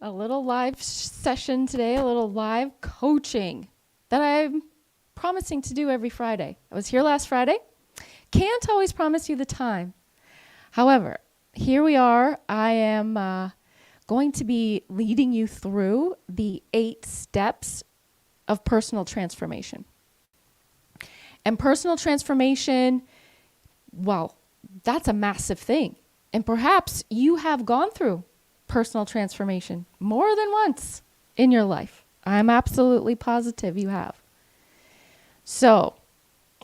a little live session today, a little live coaching that I'm promising to do every Friday. I was here last Friday. Can't always promise you the time. However, here we are. I am going to be leading you through the 8 steps of personal transformation. And personal transformation, well, that's a massive thing. And perhaps you have gone through personal transformation more than once in your life. I'm absolutely positive you have. So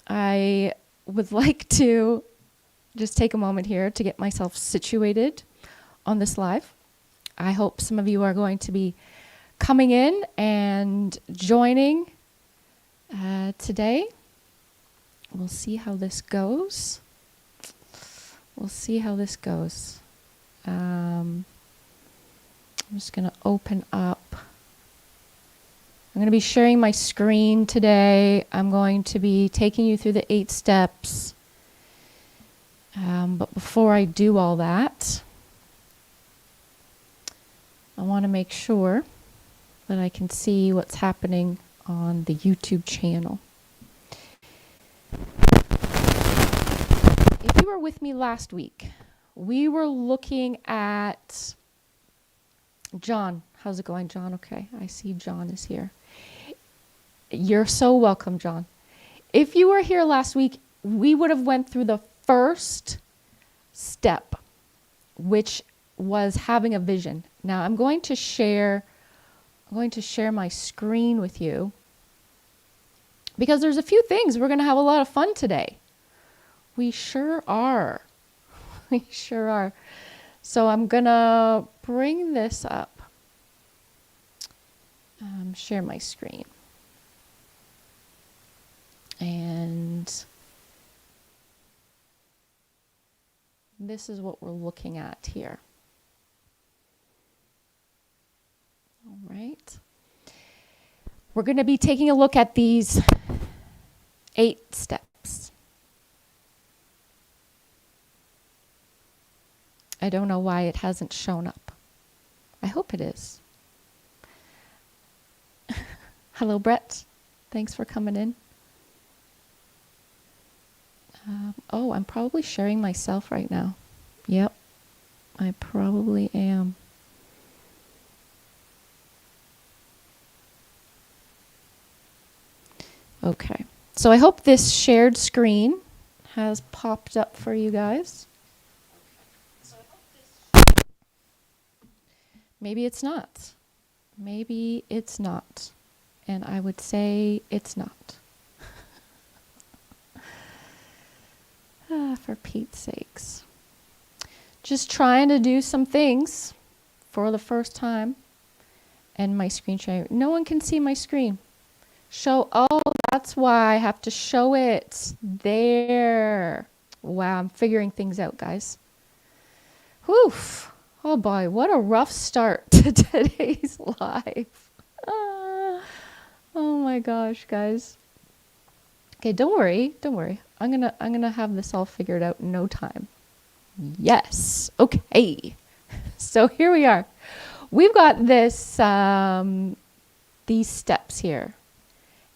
I would like to just take a moment here to get myself situated on this live. I hope some of you are going to be coming in and joining today. We'll see how this goes. I'm just going to open up. I'm going to be sharing my screen today. I'm going to be taking you through the 8 steps. But before I do all that, I want to make sure that I can see what's happening on the YouTube channel. If you were with me last week, we were looking at John. How's it going, John? Okay, I see John is here. You're so welcome, John. If you were here last week, we would have went through the first step, which was having a vision. Now I'm going to share my screen with you because there's a few things. We're going to have a lot of fun today. We sure are. So I'm going to bring this up. Share my screen. And this is what we're looking at here. All right. We're going to be taking a look at these 8 steps. I don't know why it hasn't shown up. I hope it is. Hello, Brett. Thanks for coming in. I'm probably sharing myself right now. Yep, I probably am. Okay, so I hope this shared screen has popped up for you guys. Maybe it's not. And I would say it's not. For Pete's sakes. Just trying to do some things for the first time. And my screen sharing. No one can see my screen. That's why I have to show it. There. Wow, I'm figuring things out, guys. Whew. Oh boy, what a rough start to today's live. Oh my gosh, guys. Okay, don't worry. I'm gonna have this all figured out in no time. Yes. Okay. So here we are. We've got this these steps here,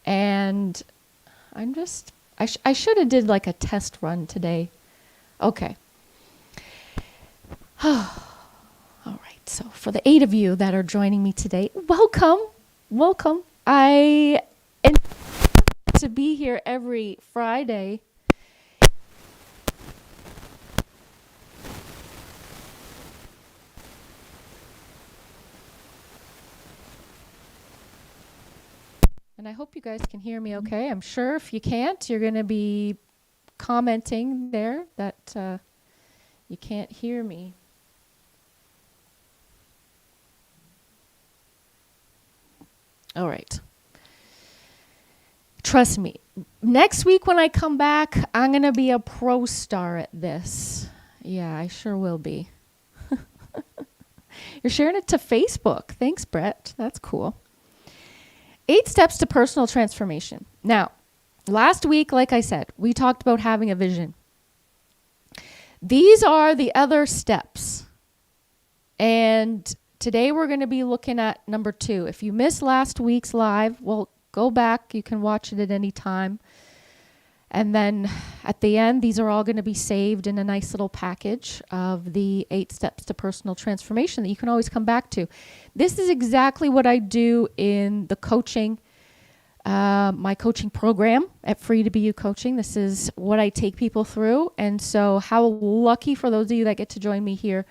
and I should have did like a test run today. Okay. All right. So for the 8 of you that are joining me today, welcome. I am to be here every Friday. And I hope you guys can hear me okay. I'm sure if you can't, you're going to be commenting there that you can't hear me. All right. Trust me, next week when I come back, I'm going to be a pro star at this. Yeah, I sure will be. You're sharing it to Facebook. Thanks, Brett. That's cool. 8 steps to personal transformation. Now, last week, like I said, we talked about having a vision. These are the other steps. And today we're going to be looking at number 2. If you missed last week's live, well, go back. You can watch it at any time. And then at the end, these are all going to be saved in a nice little package of the 8 steps to personal transformation that you can always come back to. This is exactly what I do in the coaching, my coaching program at Free to Be You Coaching. This is what I take people through. And so how lucky for those of you that get to join me here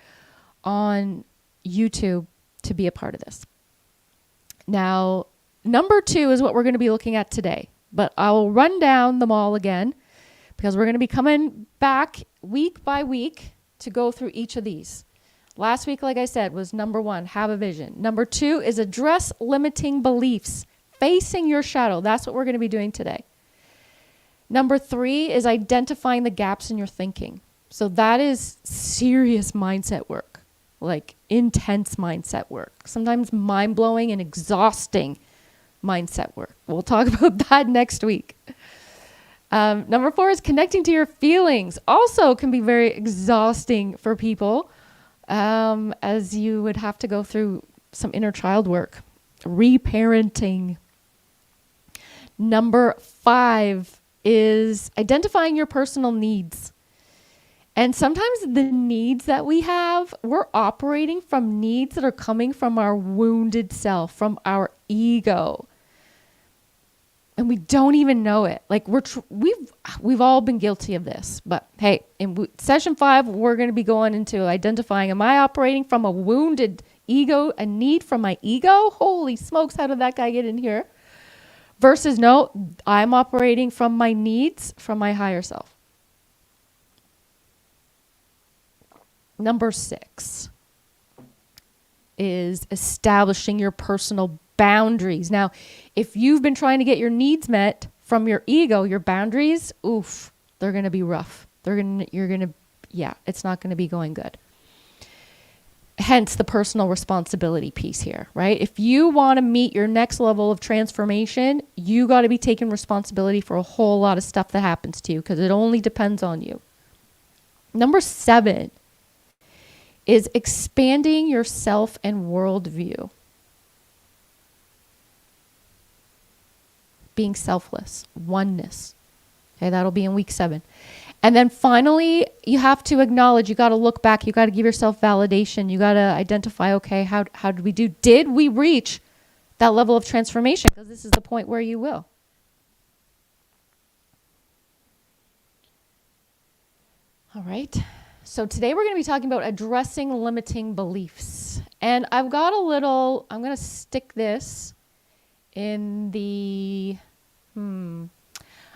on YouTube to be a part of this. Now, number 2 is what we're going to be looking at today. But I'll run down them all again because we're going to be coming back week by week to go through each of these. Last week, like I said, was number 1, have a vision. Number 2 is address limiting beliefs, facing your shadow. That's what we're going to be doing today. Number 3 is identifying the gaps in your thinking. So that is serious mindset work, like intense mindset work, sometimes mind-blowing and exhausting mindset work. We'll talk about that next week. Number 4 is connecting to your feelings. Also can be very exhausting for people, as you would have to go through some inner child work. Reparenting. Number 5 is identifying your personal needs. And sometimes the needs that we have, we're operating from needs that are coming from our wounded self, from our ego. And we don't even know it. Like we've all been guilty of this. But hey, in session 5, we're going to be going into identifying, am I operating from a wounded ego, a need from my ego? Holy smokes, how did that guy get in here? Versus no, I'm operating from my needs, from my higher self. Number 6 is establishing your personal boundaries. Now, if you've been trying to get your needs met from your ego, your boundaries, oof, they're going to be rough. It's not going to be going good. Hence the personal responsibility piece here, right? If you want to meet your next level of transformation, you got to be taking responsibility for a whole lot of stuff that happens to you because it only depends on you. Number 7 is expanding your self and worldview. Being selfless, oneness. Okay, that'll be in week 7. And then finally, you have to acknowledge, you got to look back, you got to give yourself validation, you got to identify, okay, how did we do? Did we reach that level of transformation? Because this is the point where you will. All right. So today we're going to be talking about addressing limiting beliefs. And I've got I'm going to stick this in the, I'm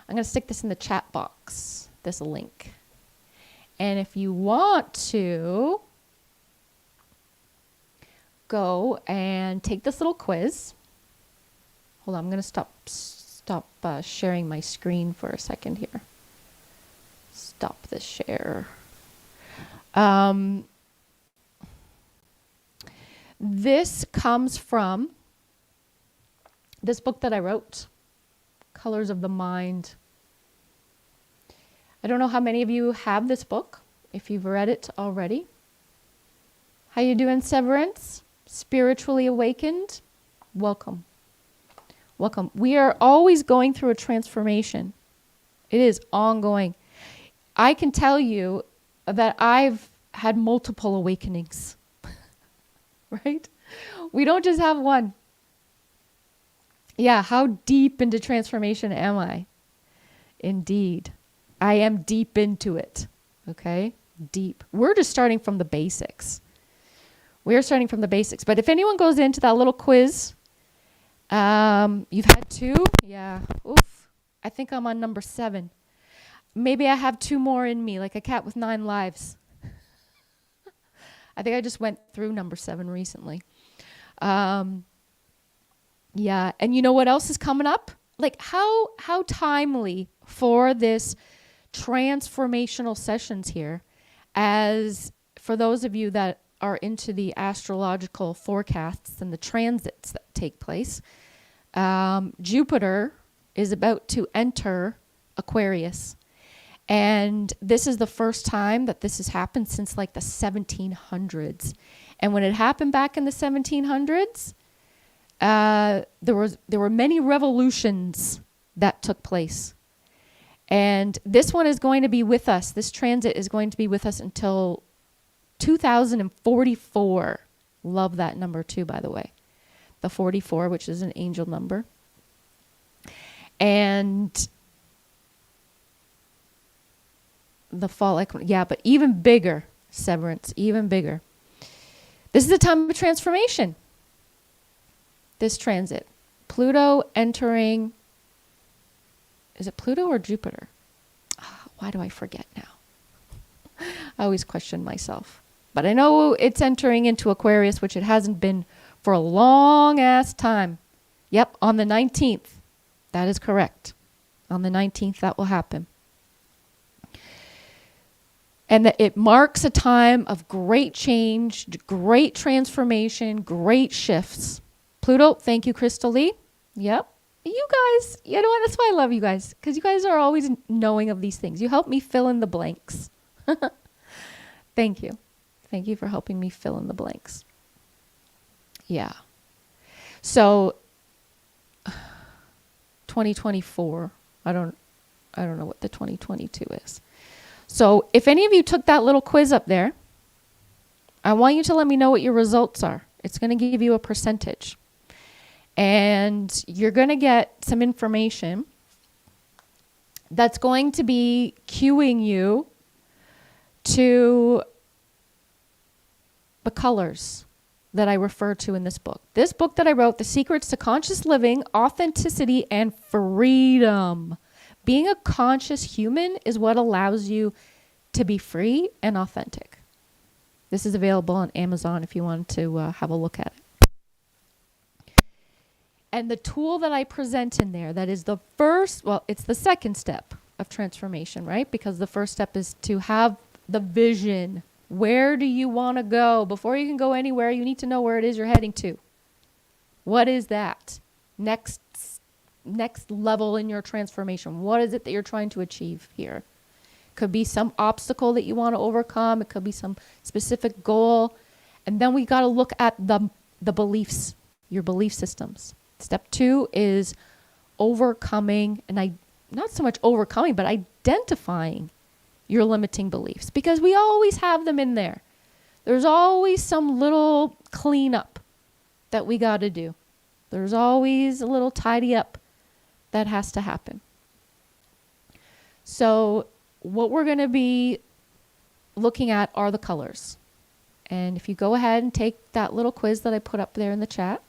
going to stick this in the chat box, this link. And if you want to go and take this little quiz. Hold on, I'm going to stop sharing my screen for a second here. Stop the share. This comes from this book that I wrote, Colors of the Mind. I don't know how many of you have this book, if you've read it already. How you doing, Severance? Spiritually awakened? Welcome. Welcome. We are always going through a transformation. It is ongoing. I can tell you that I've had multiple awakenings, right? We don't just have one. Yeah, how deep into transformation am I? Indeed. I am deep into it, okay? Deep. We're just starting from the basics. We're starting from the basics. But if anyone goes into that little quiz, you've had 2? Yeah. Oof. I think I'm on number 7. Maybe I have 2 more in me, like a cat with 9 lives. I think I just went through number 7 recently. Yeah, and you know what else is coming up? Like how timely for this transformational sessions here, as for those of you that are into the astrological forecasts and the transits that take place, Jupiter is about to enter Aquarius. And this is the first time that this has happened since like the 1700s. And when it happened back in the 1700s, there were many revolutions that took place. And this one is going to be with us. This transit is going to be with us until 2044. Love that number too, by the way. The 44, which is an angel number. And the fall, but even bigger, severance, even bigger. This is a time of transformation. This transit. Pluto entering, is it Pluto or Jupiter? Why do I forget now? I always question myself. But I know it's entering into Aquarius, which it hasn't been for a long ass time. Yep, on the 19th. That is correct. On the 19th, that will happen. And that it marks a time of great change, great transformation, great shifts. Pluto, thank you, Crystal Lee. Yep. You guys, you know what? That's why I love you guys. Because you guys are always knowing of these things. You help me fill in the blanks. Thank you. Thank you for helping me fill in the blanks. Yeah. So 2024. I don't know what the 2022 is. So if any of you took that little quiz up there, I want you to let me know what your results are. It's going to give you a percentage. And you're going to get some information that's going to be cueing you to the colors that I refer to in this book. This book that I wrote, The Secrets to Conscious Living, Authenticity, and Freedom. Being a conscious human is what allows you to be free and authentic. This is available on Amazon if you want to have a look at it. And the tool that I present in there, that is the first, well, it's the second step of transformation, right? Because the first step is to have the vision. Where do you want to go? Before you can go anywhere, you need to know where it is you're heading to. What is that? Next level in your transformation. What is it that you're trying to achieve here? Could be some obstacle that you want to overcome. It could be some specific goal. And then we got to look at the beliefs, your belief systems. Step 2 is overcoming, and not so much overcoming, but identifying your limiting beliefs, because we always have them in there. There's always some little cleanup that we got to do. There's always a little tidy up that has to happen. So what we're going to be looking at are the colors. And if you go ahead and take that little quiz that I put up there in the chat,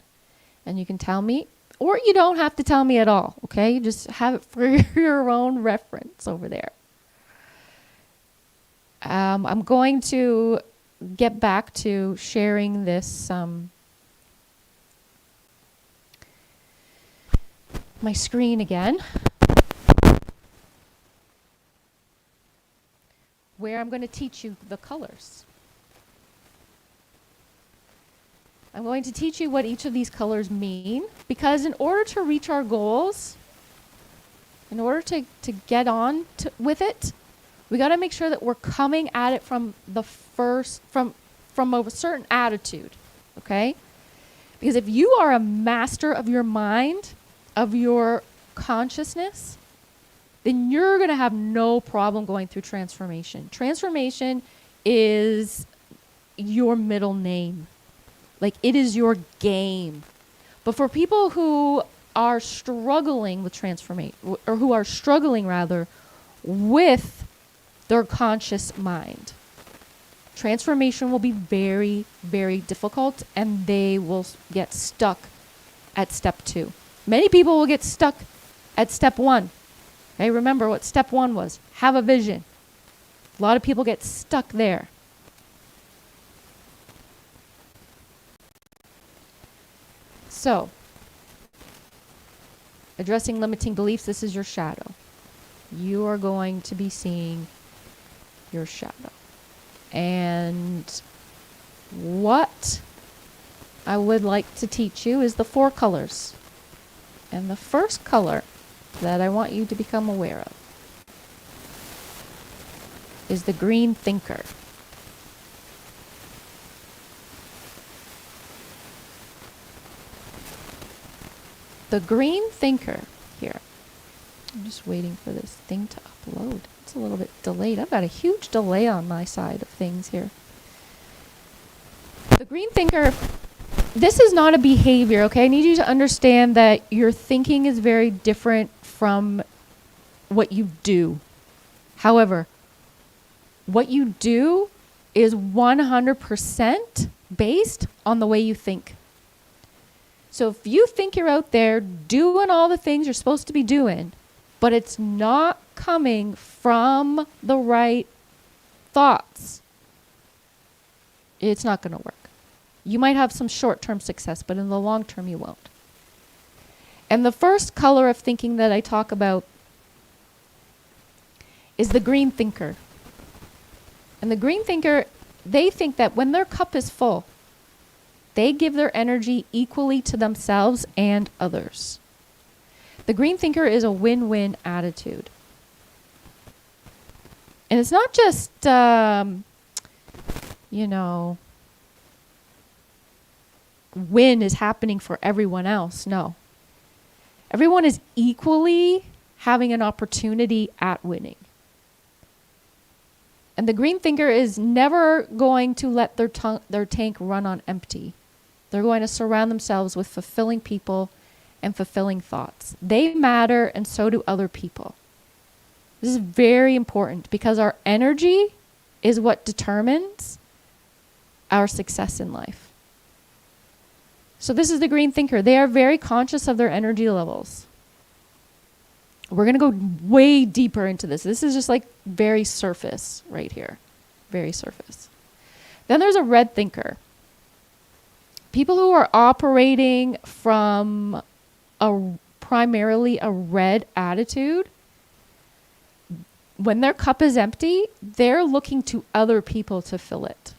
and you can tell me, or you don't have to tell me at all, okay? You just have it for your own reference over there. I'm going to get back to sharing this, my screen again, where I'm going to teach you the colors. I'm going to teach you what each of these colors mean, because in order to reach our goals, in order to get on with it, we got to make sure that we're coming at it from a certain attitude, okay? Because if you are a master of your mind, of your consciousness, then you're going to have no problem going through transformation. Transformation is your middle name. Like, it is your game. But for people who are struggling with transformation, or who are struggling rather with their conscious mind, transformation will be very, very difficult, and they will get stuck at step 2. Many people will get stuck at step 1. Okay, remember what step 1 was. Have a vision. A lot of people get stuck there. So, addressing limiting beliefs, this is your shadow. You are going to be seeing your shadow. And what I would like to teach you is the 4 colors. And the first color that I want you to become aware of is the green thinker. The green thinker here. I'm just waiting for this thing to upload. It's a little bit delayed. I've got a huge delay on my side of things here. The green thinker, this is not a behavior, okay? I need you to understand that your thinking is very different from what you do. However, what you do is 100% based on the way you think. So if you think you're out there doing all the things you're supposed to be doing, but it's not coming from the right thoughts, it's not going to work. You might have some short-term success, but in the long term you won't. And the first color of thinking that I talk about is the green thinker. And the green thinker, they think that when their cup is full, they give their energy equally to themselves and others. The green thinker is a win-win attitude. And it's not just, win is happening for everyone else. No. Everyone is equally having an opportunity at winning. And the green thinker is never going to let their tank run on empty. They're going to surround themselves with fulfilling people and fulfilling thoughts. They matter, and so do other people. This is very important because our energy is what determines our success in life. So this is the green thinker. They are very conscious of their energy levels. We're going to go way deeper into this. This is just like very surface right here. Very surface. Then there's a red thinker. People who are operating from primarily a red attitude, when their cup is empty, they're looking to other people to fill it.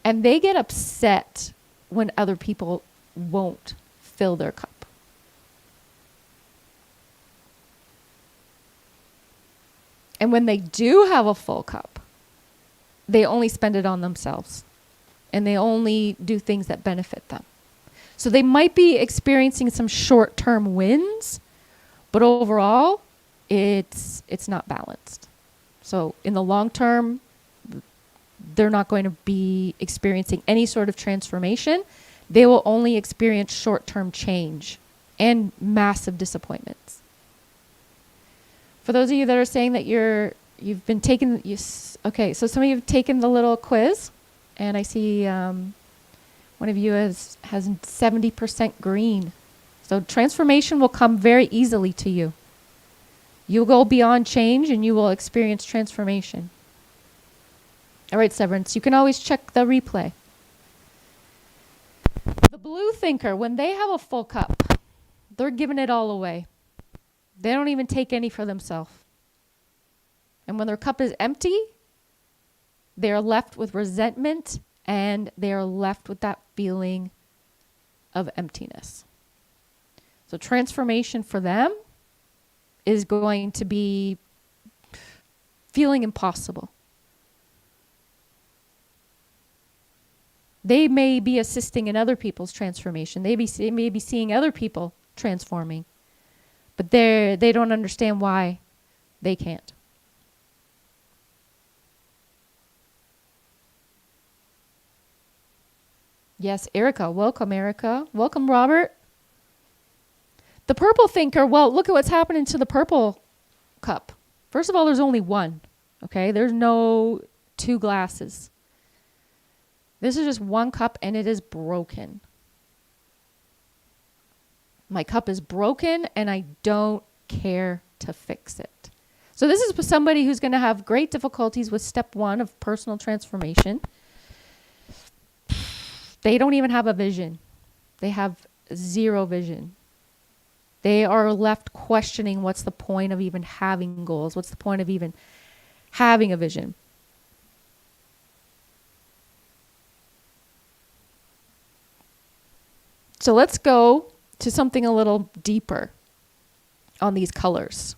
And they get upset when other people won't fill their cup. And when they do have a full cup, they only spend it on themselves. And they only do things that benefit them. So they might be experiencing some short-term wins, but overall, it's not balanced. So in the long term, they're not going to be experiencing any sort of transformation. They will only experience short-term change and massive disappointments. For those of you that are saying that you've been taking, okay, so some of you have taken the little quiz, and I see one of you has 70% green. So transformation will come very easily to you. You'll go beyond change and you will experience transformation. All right, Severance, you can always check the replay. The blue thinker, when they have a full cup, they're giving it all away. They don't even take any for themselves. And when their cup is empty, they are left with resentment and they are left with that feeling of emptiness. So transformation for them is going to be feeling impossible. They may be assisting in other people's transformation. They may be seeing other people transforming. But they don't understand why they can't. Yes, Erica. Welcome, Erica. Welcome, Robert. The purple thinker, well, look at what's happening to the purple cup. First of all, there's only one. Okay? There's no two glasses. This is just one cup and it is broken. My cup is broken and I don't care to fix it. So this is somebody who's going to have great difficulties with step 1 of personal transformation. They don't even have a vision. They have zero vision. They are left questioning what's the point of even having goals? What's the point of even having a vision? So let's go to something a little deeper on these colors.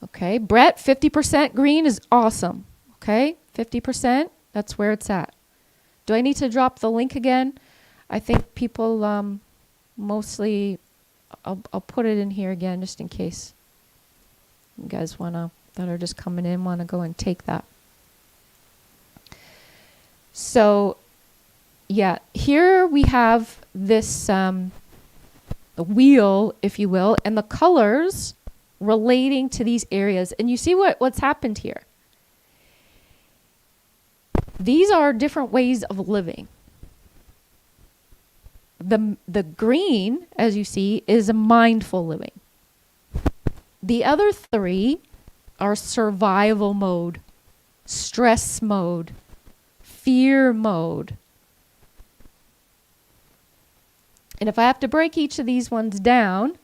Okay, Brett, 50% green is awesome. Okay, 50%, that's where it's at. Do I need to drop the link again? I think people Mostly, I'll put it in here again just in case you guys that are just coming in, wanna go and take that. So, yeah, here we have this the wheel, if you will, and the colors relating to these areas. And you see what's happened here. These are different ways of living. The green, as you see, is a mindful living. The other three are survival mode, stress mode, fear mode. And if I have to break each of these ones down,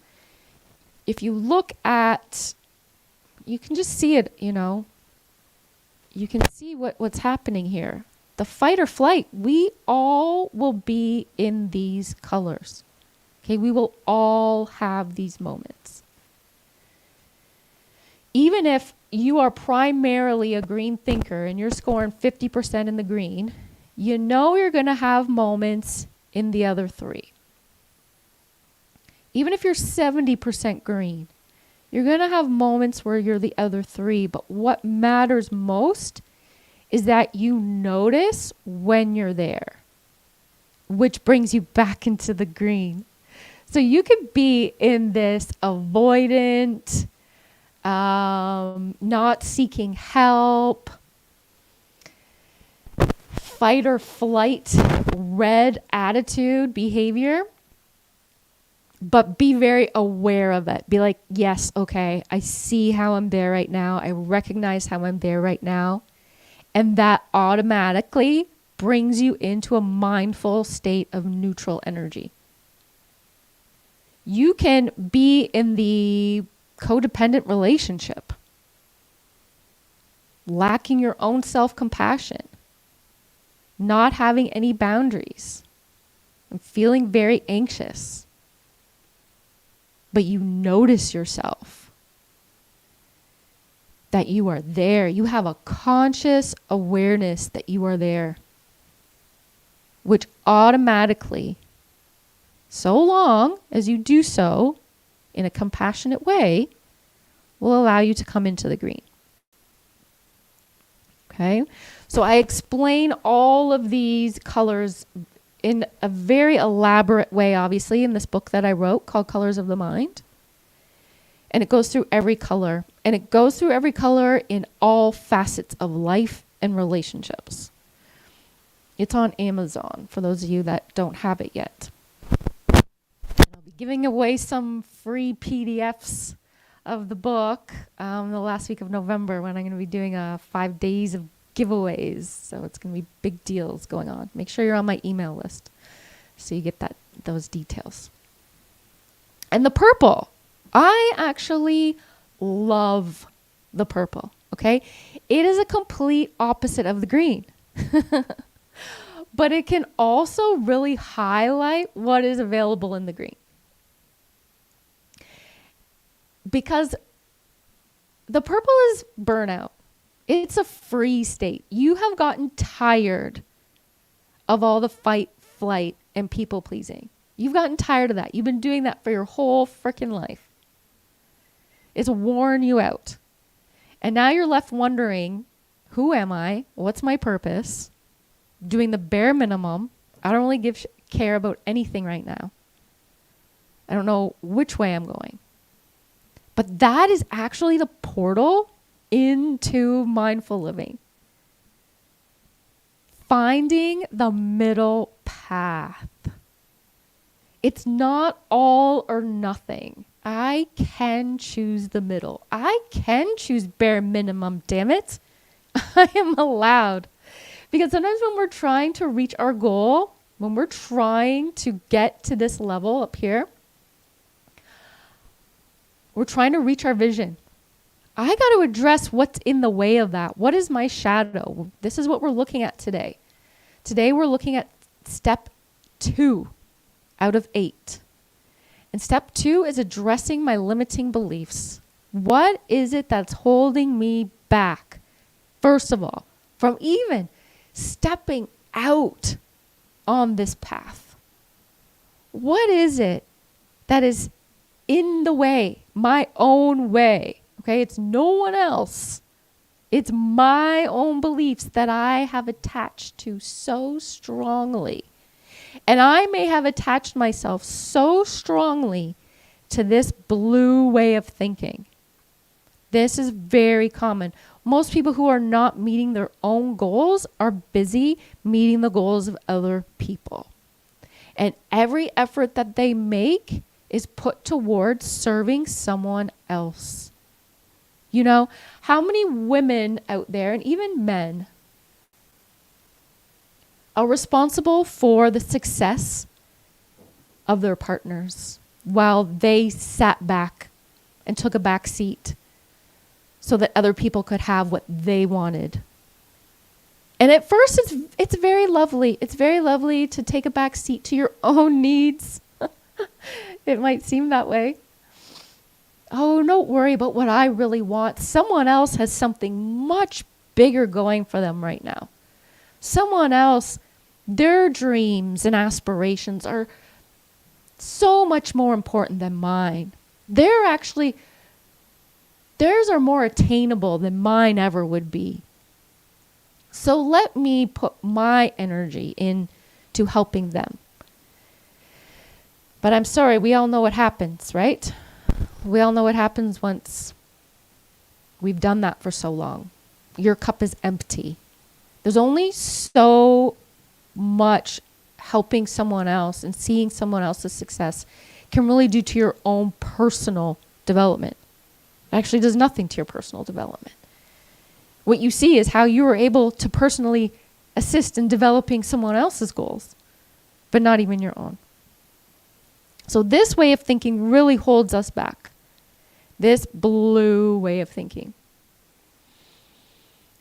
if you look at, you can just see it, you can see what's happening here. The fight or flight, we all will be in these colors. Okay, we will all have these moments. Even if you are primarily a green thinker and you're scoring 50% in the green, you're going to have moments in the other three. Even if you're 70% green, you're going to have moments where you're the other three. But what matters most is that you notice when you're there, which brings you back into the green. So you could be in this avoidant, not seeking help, fight or flight, red attitude, behavior, but be very aware of it. Be like, yes, okay, I see how I'm there right now. I recognize how I'm there right now. And that automatically brings you into a mindful state of neutral energy. You can be in the codependent relationship, lacking your own self-compassion, not having any boundaries, and feeling very anxious. But you notice yourself, that you are there. You have a conscious awareness that you are there, which automatically, so long as you do so in a compassionate way, will allow you to come into the green. Okay? So I explain all of these colors in a very elaborate way, obviously, in this book that I wrote called Colors of the Mind. And it goes through every color. And it goes through every color in all facets of life and relationships. It's on Amazon for those of you that don't have it yet. And I'll be giving away some free PDFs of the book the last week of November when I'm going to be doing 5 days of giveaways. So it's going to be big deals going on. Make sure you're on my email list so you get those details. And the purple. I actually love the purple, okay? It is a complete opposite of the green. But it can also really highlight what is available in the green. Because the purple is burnout. It's a free state. You have gotten tired of all the fight, flight, and people pleasing. You've gotten tired of that. You've been doing that for your whole freaking life. It's worn you out. And now you're left wondering, who am I? What's my purpose? Doing the bare minimum. I don't really care about anything right now. I don't know which way I'm going. But that is actually the portal into mindful living. Finding the middle path. It's not all or nothing. I can choose the middle. I can choose bare minimum, damn it. I am allowed. Because sometimes when we're trying to reach our goal, when we're trying to get to this level up here, we're trying to reach our vision. I got to address what's in the way of that. What is my shadow? This is what we're looking at today. Today we're looking at step 2 out of 8. And step 2 is addressing my limiting beliefs. What is it that's holding me back, first of all, from even stepping out on this path? What is it that is in the way? My own way. Okay, it's no one else. It's my own beliefs that I have attached to so strongly. And I may have attached myself so strongly to this blue way of thinking. This is very common. Most people who are not meeting their own goals are busy meeting the goals of other people. And every effort that they make is put towards serving someone else. You know, how many women out there, and even men, are responsible for the success of their partners while they sat back and took a back seat so that other people could have what they wanted? And at first, it's very lovely. It's very lovely to take a back seat to your own needs. It might seem that way. Oh, don't worry about what I really want. Someone else has something much bigger going for them right now. Someone else, their dreams and aspirations are so much more important than mine. Theirs are more attainable than mine ever would be. So let me put my energy into helping them. But I'm sorry, we all know what happens, right? We all know what happens once we've done that for so long. Your cup is empty. There's only so much helping someone else and seeing someone else's success can really do to your own personal development. It actually does nothing to your personal development. What you see is how you are able to personally assist in developing someone else's goals, but not even your own. So this way of thinking really holds us back. This blue way of thinking.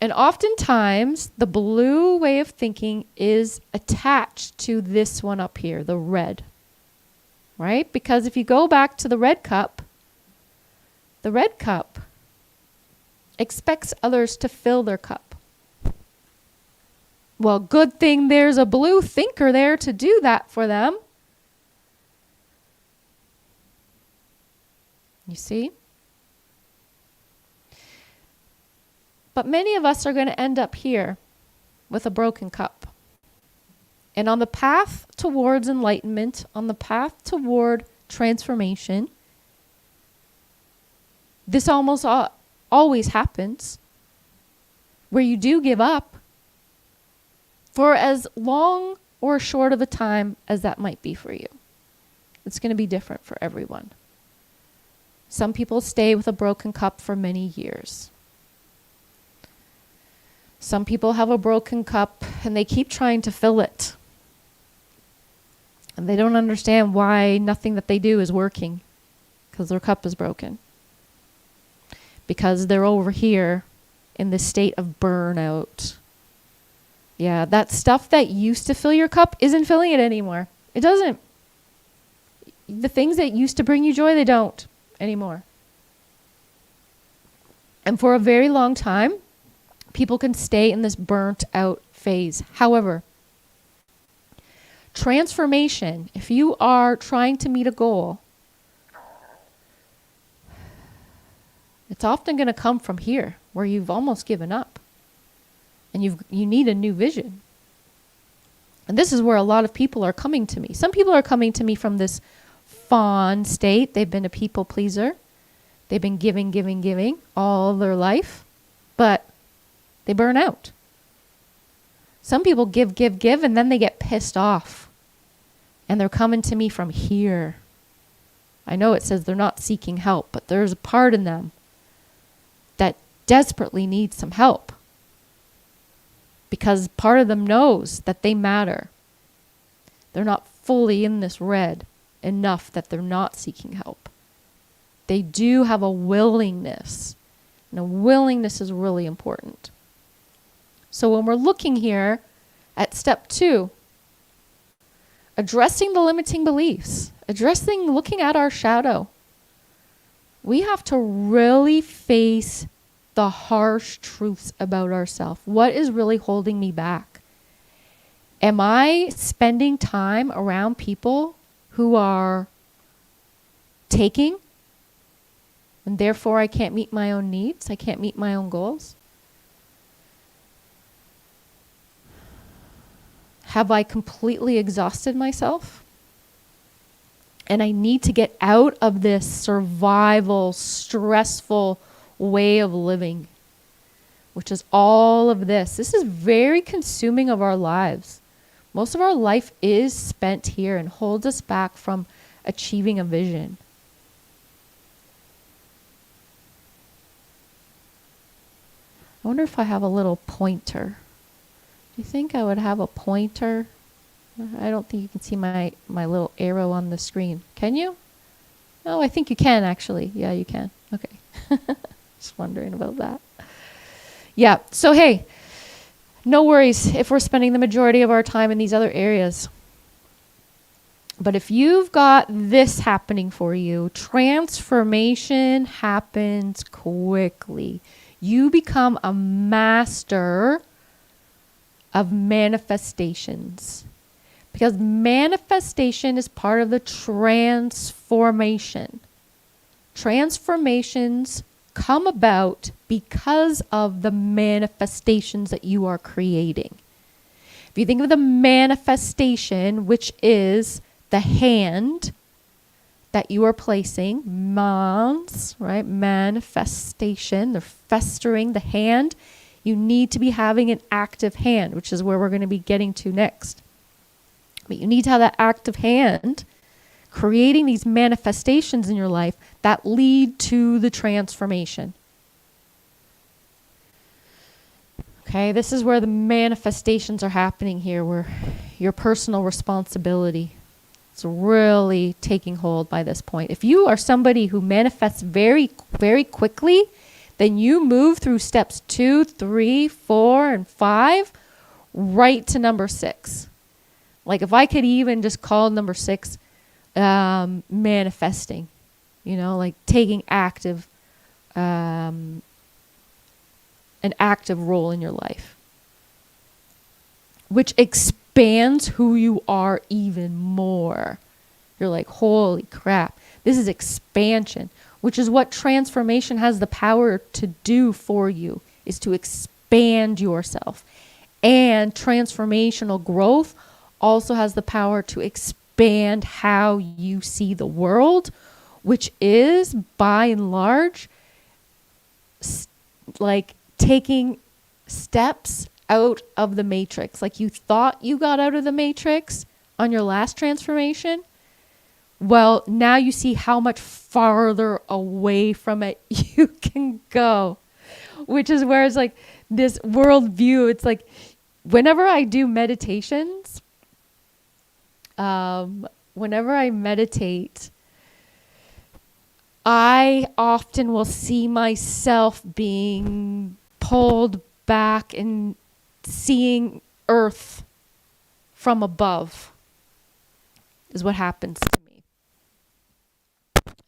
And oftentimes, the blue way of thinking is attached to this one up here, the red. Right? Because if you go back to the red cup expects others to fill their cup. Well, good thing there's a blue thinker there to do that for them. You see? But many of us are going to end up here with a broken cup. And on the path towards enlightenment, on the path toward transformation, this almost always happens where you do give up for as long or short of a time as that might be for you. It's going to be different for everyone. Some people stay with a broken cup for many years. Some people have a broken cup and they keep trying to fill it. And they don't understand why nothing that they do is working because their cup is broken. Because they're over here in this state of burnout. Yeah, that stuff that used to fill your cup isn't filling it anymore. It doesn't. The things that used to bring you joy, they don't anymore. And for a very long time, people can stay in this burnt out phase. However, transformation, if you are trying to meet a goal, it's often going to come from here, where you've almost given up. And you need a new vision. And this is where a lot of people are coming to me. Some people are coming to me from this fawn state. They've been a people pleaser. They've been giving all their life. But they burn out. Some people give, and then they get pissed off. And they're coming to me from here. I know it says they're not seeking help, but there's a part in them that desperately needs some help. Because part of them knows that they matter. They're not fully in this red enough that they're not seeking help. They do have a willingness. And a willingness is really important. So when we're looking here at step 2, addressing the limiting beliefs, looking at our shadow, we have to really face the harsh truths about ourselves. What is really holding me back? Am I spending time around people who are taking, and therefore I can't meet my own needs, I can't meet my own goals? Have I completely exhausted myself? And I need to get out of this survival, stressful way of living, which is all of this. This is very consuming of our lives. Most of our life is spent here and holds us back from achieving a vision. I wonder if I have a little pointer. Do you think I would have a pointer? I don't think you can see my little arrow on the screen. Can you? Oh, I think you can actually. Yeah, you can. Okay. Just wondering about that. Yeah, so hey, no worries if we're spending the majority of our time in these other areas. But if you've got this happening for you, transformation happens quickly. You become a master of manifestations. Because manifestation is part of the transformation. Transformations come about because of the manifestations that you are creating. If you think of the manifestation, which is the hand that you are placing, mans, right? Manifestation, they're festering the hand. You need to be having an active hand, which is where we're going to be getting to next. But you need to have that active hand creating these manifestations in your life that lead to the transformation. Okay, this is where the manifestations are happening here, where your personal responsibility is really taking hold by this point. If you are somebody who manifests very, very quickly, then you move through steps 2, 3, 4, and 5 right to number 6. Like if I could even just call number 6 manifesting, like taking an active role in your life, which expands who you are even more. You're like, holy crap, this is expansion, which is what transformation has the power to do for you, is to expand yourself. And transformational growth also has the power to expand how you see the world, which is, by and large, like taking steps out of the matrix. Like you thought you got out of the matrix on your last transformation. Well, now you see how much farther away from it you can go, which is where it's like this worldview. It's like whenever I do meditations, whenever I meditate, I often will see myself being pulled back and seeing Earth from above is what happens to me.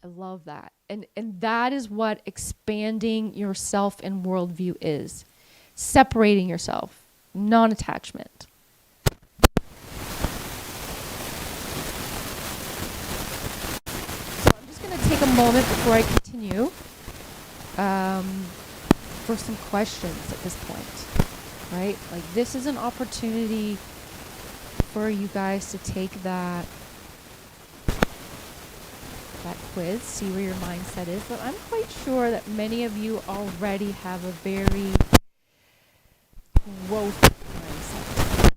I love that. And that is what expanding yourself and worldview is. Separating yourself, non-attachment. So I'm just going to take a moment before I continue for some questions at this point, right? Like this is an opportunity for you guys to take that quiz, see where your mindset is. But I'm quite sure that many of you already have a very growth mindset.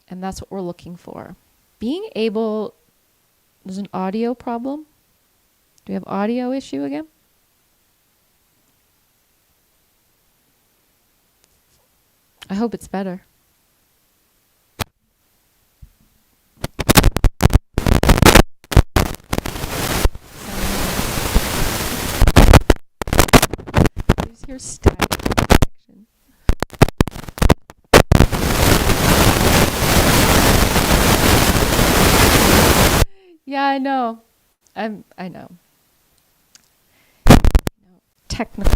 And that's what we're looking for. Being able, there's an audio problem. Do we have audio issue again? I hope it's better. Use your static protection. Yeah, I know. I know. Technical.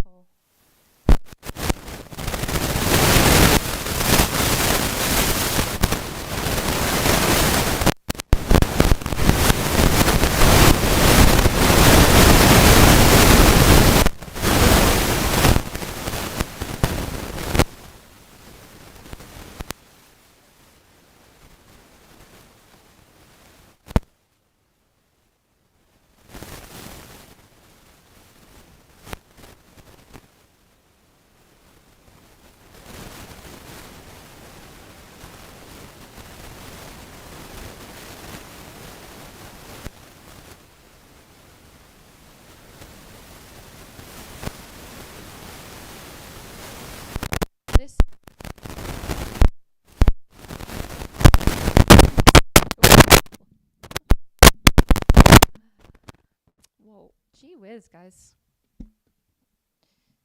Gee whiz, guys.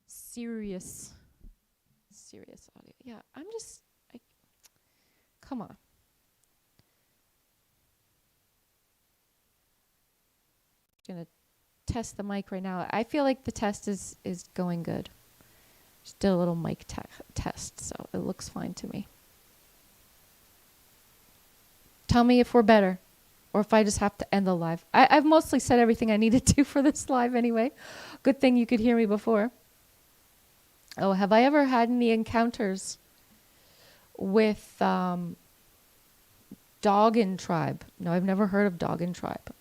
Serious audio. Yeah, come on. Gonna test the mic right now. I feel like the test is going good. Just did a little mic test, so it looks fine to me. Tell me if we're better, or if I just have to end the live. I've mostly said everything I needed to for this live anyway. Good thing you could hear me before. Oh, have I ever had any encounters with Doggin tribe? No, I've never heard of Doggin tribe.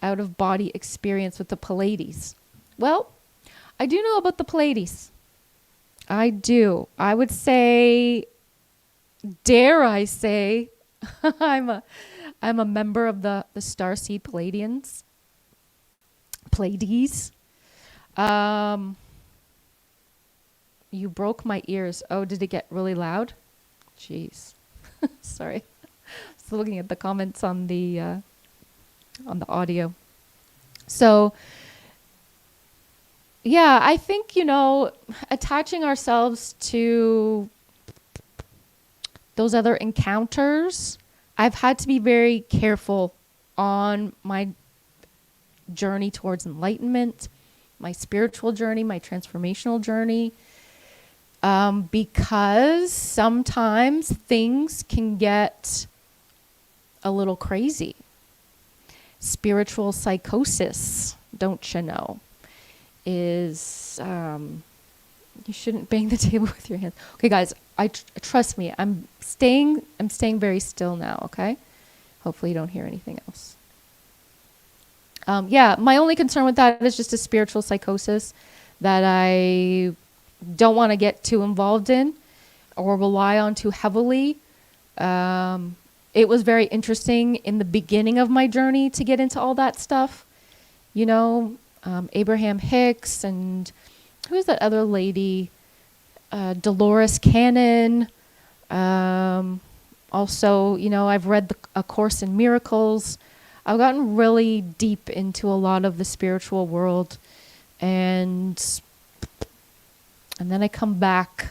Out of body experience with the Pleiades. Well, I do know about the Pleiades. I do. I would say, dare I say, I'm a member of the Starseed Pleiadians. Pleiades. You broke my ears. Oh, did it get really loud? Jeez. Sorry. Just looking at the comments on the audio. So, yeah, I think, attaching ourselves to those other encounters, I've had to be very careful on my journey towards enlightenment, my spiritual journey, my transformational journey, because sometimes things can get a little crazy. Spiritual psychosis, don't you know, is you shouldn't bang the table with your hands. Okay, guys, trust me. I'm staying very still now. Okay, hopefully you don't hear anything else. Yeah, my only concern with that is just a spiritual psychosis that I don't want to get too involved in or rely on too heavily. It was very interesting in the beginning of my journey to get into all that stuff. Abraham Hicks and who's that other lady? Dolores Cannon. Also, I've read A Course in Miracles. I've gotten really deep into a lot of the spiritual world, and then I come back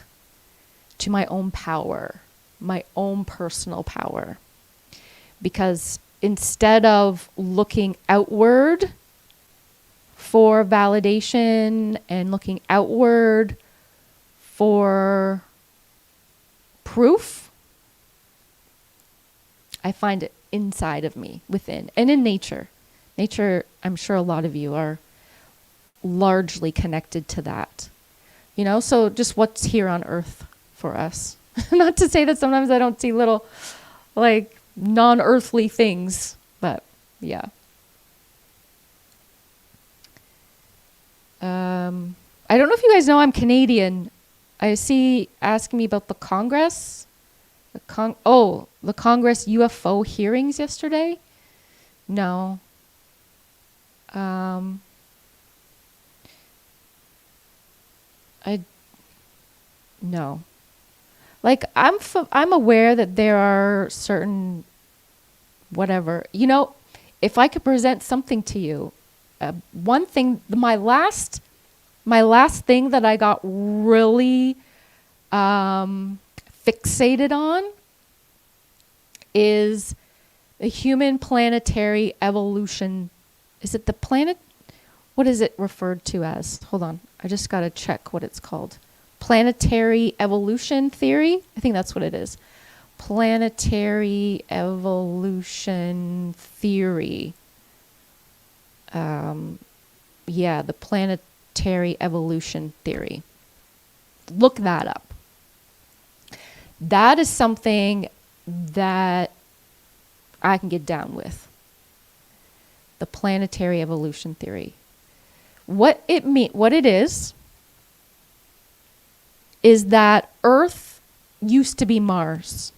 to my own power, my own personal power. Because instead of looking outward for validation and looking outward for proof, I find it inside of me, within, and in nature. Nature, I'm sure a lot of you are largely connected to that. So just what's here on earth for us. Not to say that sometimes I don't see little, non-earthly things, but yeah. I don't know if you guys know I'm Canadian. I see asking me about the Congress. The Congress UFO hearings yesterday? No. No. I'm aware that there are certain whatever. If I could present something to you, one thing, my last thing that I got really fixated on is the human planetary evolution. Is it the planet? What is it referred to as? Hold on. I just got to check what it's called. Planetary evolution theory? I think that's what it is. Planetary evolution theory. Yeah, the planetary evolution theory. Look that up. That is something that I can get down with. The planetary evolution theory. What it is that Earth used to be Mars.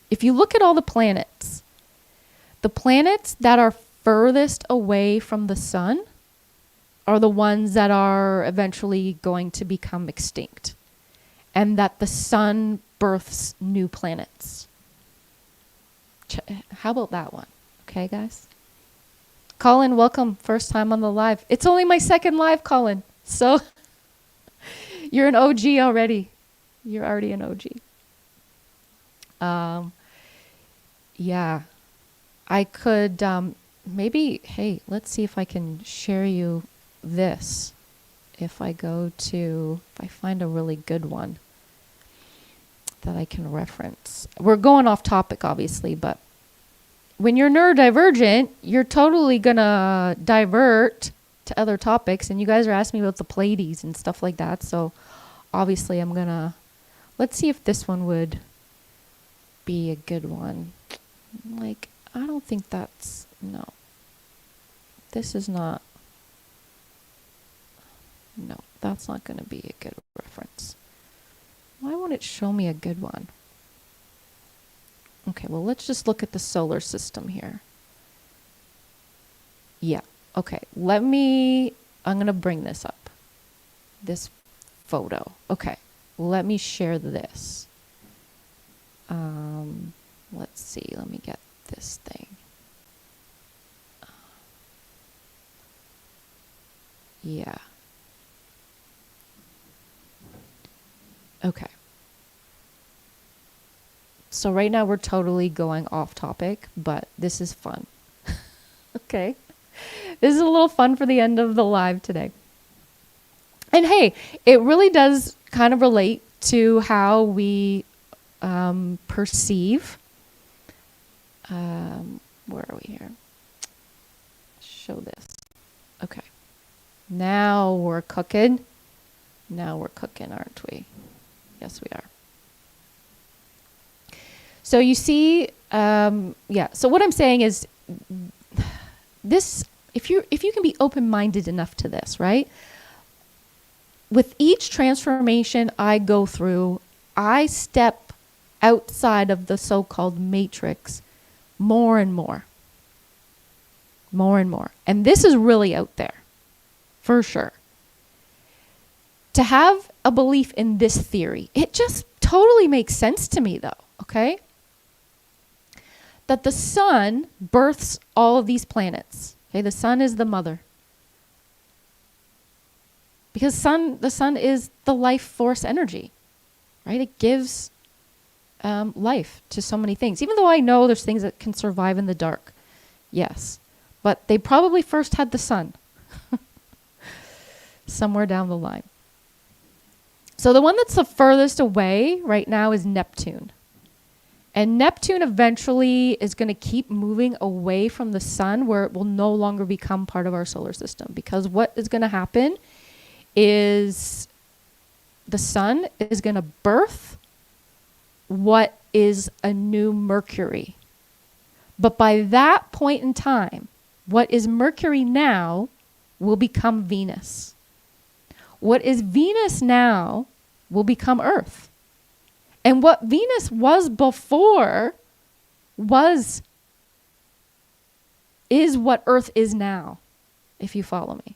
If you look at all the planets that are furthest away from the sun are the ones that are eventually going to become extinct, and that the sun births new planets. How about that one? Okay, guys? Colin, welcome. First time on the live. It's only my second live, Colin. So you're an OG already. You're already an OG. Yeah. I could maybe, hey, let's see if I can share you this. If I find a really good one that I can reference. We're going off topic, obviously, but when you're neurodivergent, you're totally gonna divert to other topics, and you guys are asking me about the Pleiades and stuff like that, so obviously let's see if this one would be a good one. Like, I don't think no. This is not, no, that's not gonna be a good reference. Why won't it show me a good one? Okay, well, let's just look at the solar system here. Yeah, okay. I'm going to bring this up. This photo. Okay, let me share this. Let's see, let me get this thing. Yeah. Okay. So right now we're totally going off topic, but this is fun. Okay. This is a little fun for the end of the live today. And hey, it really does kind of relate to how we perceive. Where are we here? Show this. Okay. Now we're cooking. Now we're cooking, aren't we? Yes, we are. So you see, yeah. So what I'm saying is, this, if you can be open-minded enough to this, right? With each transformation I go through, I step outside of the so-called matrix more and more. More and more. And this is really out there, for sure. To have a belief in this theory, it just totally makes sense to me, though, okay? That the sun births all of these planets. Okay, the sun is the mother. Because the sun is the life force energy, right? It gives life to so many things. Even though I know there's things that can survive in the dark, yes. But they probably first had the sun somewhere down the line. So the one that's the furthest away right now is Neptune. And Neptune eventually is going to keep moving away from the sun, where it will no longer become part of our solar system. Because what is going to happen is the sun is going to birth what is a new Mercury. But by that point in time, what is Mercury now will become Venus. What is Venus now will become Earth. And what Venus was before is what Earth is now, if you follow me.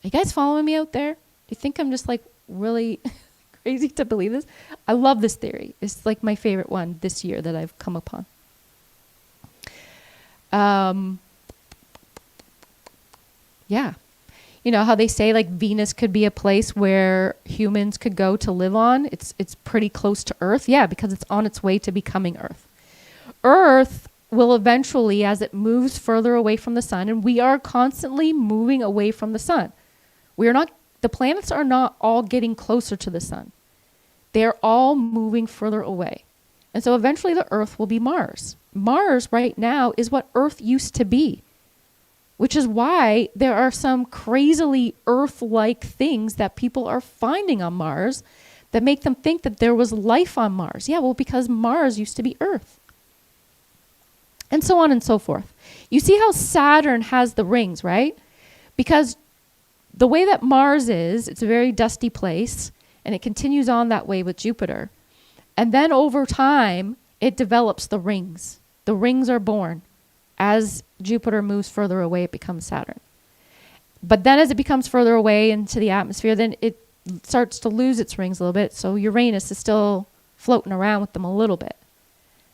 Are you guys following me out there? Do you think I'm just like really crazy to believe this? I love this theory. It's like my favorite one this year that I've come upon. Yeah. You know how they say like Venus could be a place where humans could go to live on? It's pretty close to Earth. Yeah, because it's on its way to becoming Earth. Earth will eventually, as it moves further away from the sun, and we are constantly moving away from the sun. The planets are not all getting closer to the sun. They're all moving further away. And so eventually the Earth will be Mars. Mars right now is what Earth used to be, which is why there are some crazily Earth-like things that people are finding on Mars that make them think that there was life on Mars. Yeah, well, because Mars used to be Earth. And so on and so forth. You see how Saturn has the rings, right? Because the way that Mars is, it's a very dusty place, and it continues on that way with Jupiter. And then over time, it develops the rings. The rings are born. As Jupiter moves further away, it becomes Saturn. But then as it becomes further away into the atmosphere, then it starts to lose its rings a little bit. So Uranus is still floating around with them a little bit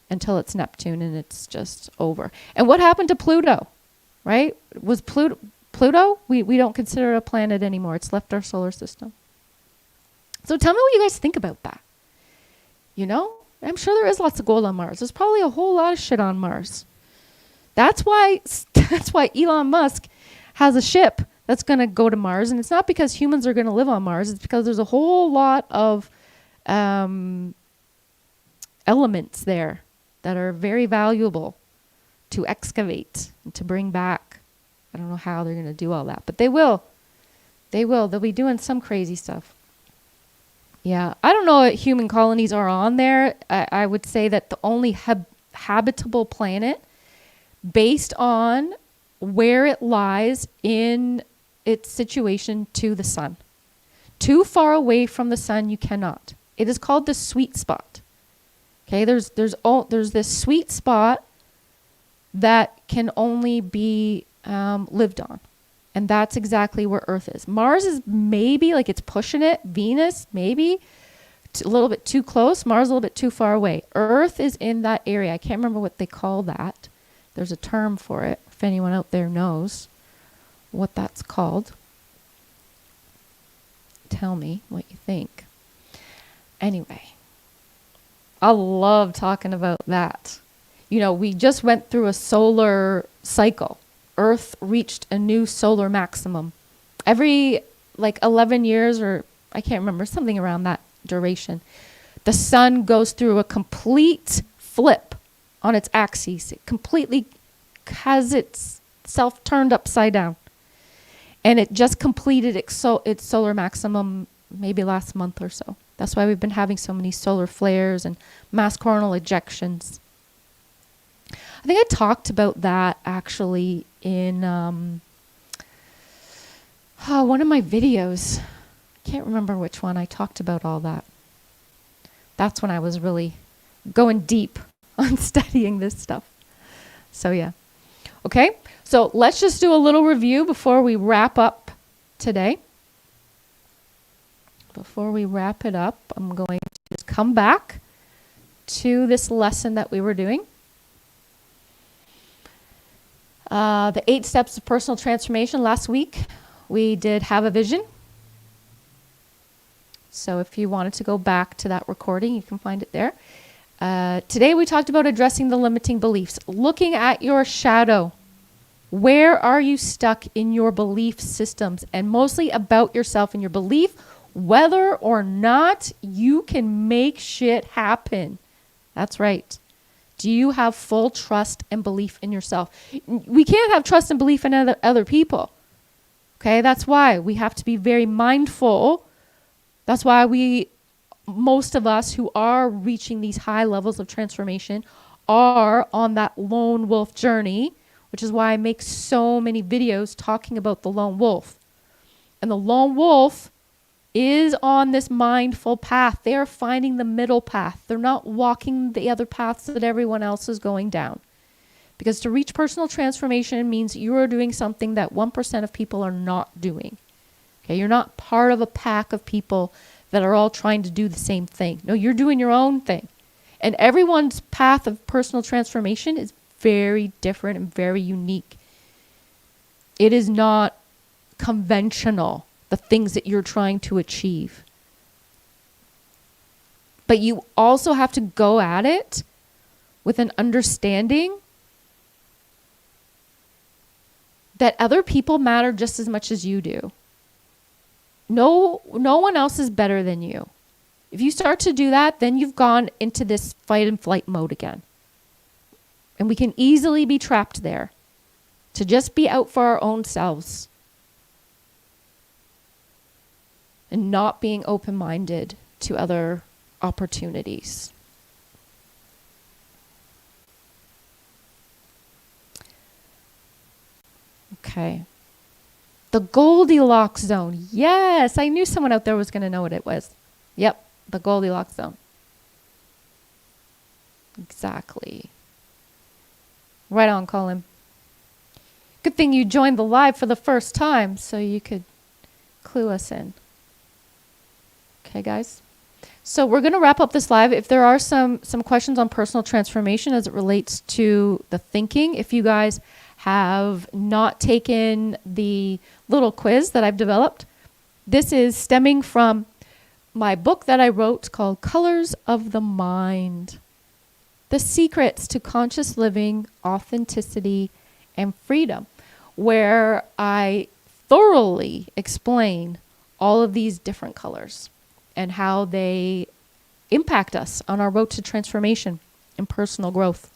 until it's Neptune and it's just over. And what happened to Pluto? right? Was Pluto? We don't consider it a planet anymore. It's left our solar system. So tell me what you guys think about that. You know, I'm sure there is lots of gold on Mars. There's probably a whole lot of shit on Mars. That's why Elon Musk has a ship that's going to go to Mars. And it's not because humans are going to live on Mars. It's because there's a whole lot of elements there that are very valuable to excavate and to bring back. I don't know how they're going to do all that, but they will. They will. They'll be doing some crazy stuff. Yeah. I don't know what human colonies are on there. I would say that the only habitable planet based on where it lies in its situation to the sun. Too far away from the sun, you cannot. It is called the sweet spot. Okay, there's this sweet spot that can only be lived on. And that's exactly where Earth is. Mars is maybe, like it's pushing it. Venus, maybe a little bit too close. Mars a little bit too far away. Earth is in that area. I can't remember what they call that. There's a term for it. If anyone out there knows what that's called, tell me what you think. Anyway, I love talking about that. You know, we just went through a solar cycle. Earth reached a new solar maximum. Every 11 years, or I can't remember, something around that duration, the sun goes through a complete flip on its axis. It completely has itself turned upside down. And it just completed its solar maximum maybe last month or so. That's why we've been having so many solar flares and mass coronal ejections. I think I talked about that actually in one of my videos. I can't remember which one. I talked about all that. That's when I was really going deep on studying this stuff. So yeah. Okay, so let's just do a little review before we wrap up today. Before we wrap it up, I'm going to just come back to this lesson that we were doing. The 8 steps of personal transformation. Last week, we did have a vision. So if you wanted to go back to that recording, you can find it there. Today, we talked about addressing the limiting beliefs, looking at your shadow. Where are you stuck in your belief systems? And mostly about yourself and your belief, whether or not you can make shit happen. That's right. Do you have full trust and belief in yourself? We can't have trust and belief in other people. Okay, that's why we have to be very mindful. That's why most of us who are reaching these high levels of transformation are on that lone wolf journey, which is why I make so many videos talking about the lone wolf. And the lone wolf is on this mindful path. They are finding the middle path. They're not walking the other paths that everyone else is going down. Because to reach personal transformation means you are doing something that 1% of people are not doing. Okay, you're not part of a pack of people that are all trying to do the same thing. No, you're doing your own thing. And everyone's path of personal transformation is very different and very unique. It is not conventional, the things that you're trying to achieve. But you also have to go at it with an understanding that other people matter just as much as you do. No one else is better than you. If you start to do that, then you've gone into this fight and flight mode again. And we can easily be trapped there to just be out for our own selves and not being open-minded to other opportunities. Okay. The Goldilocks zone. Yes, I knew someone out there was going to know what it was. Yep, the Goldilocks zone. Exactly. Right on, Colin. Good thing you joined the live for the first time so you could clue us in. Okay, guys? So we're going to wrap up this live. If there are some questions on personal transformation as it relates to the thinking, if you guys have not taken the little quiz that I've developed, this is stemming from my book that I wrote called Colors of the Mind: The Secrets to Conscious Living, Authenticity, and Freedom, where I thoroughly explain all of these different colors and how they impact us on our road to transformation and personal growth.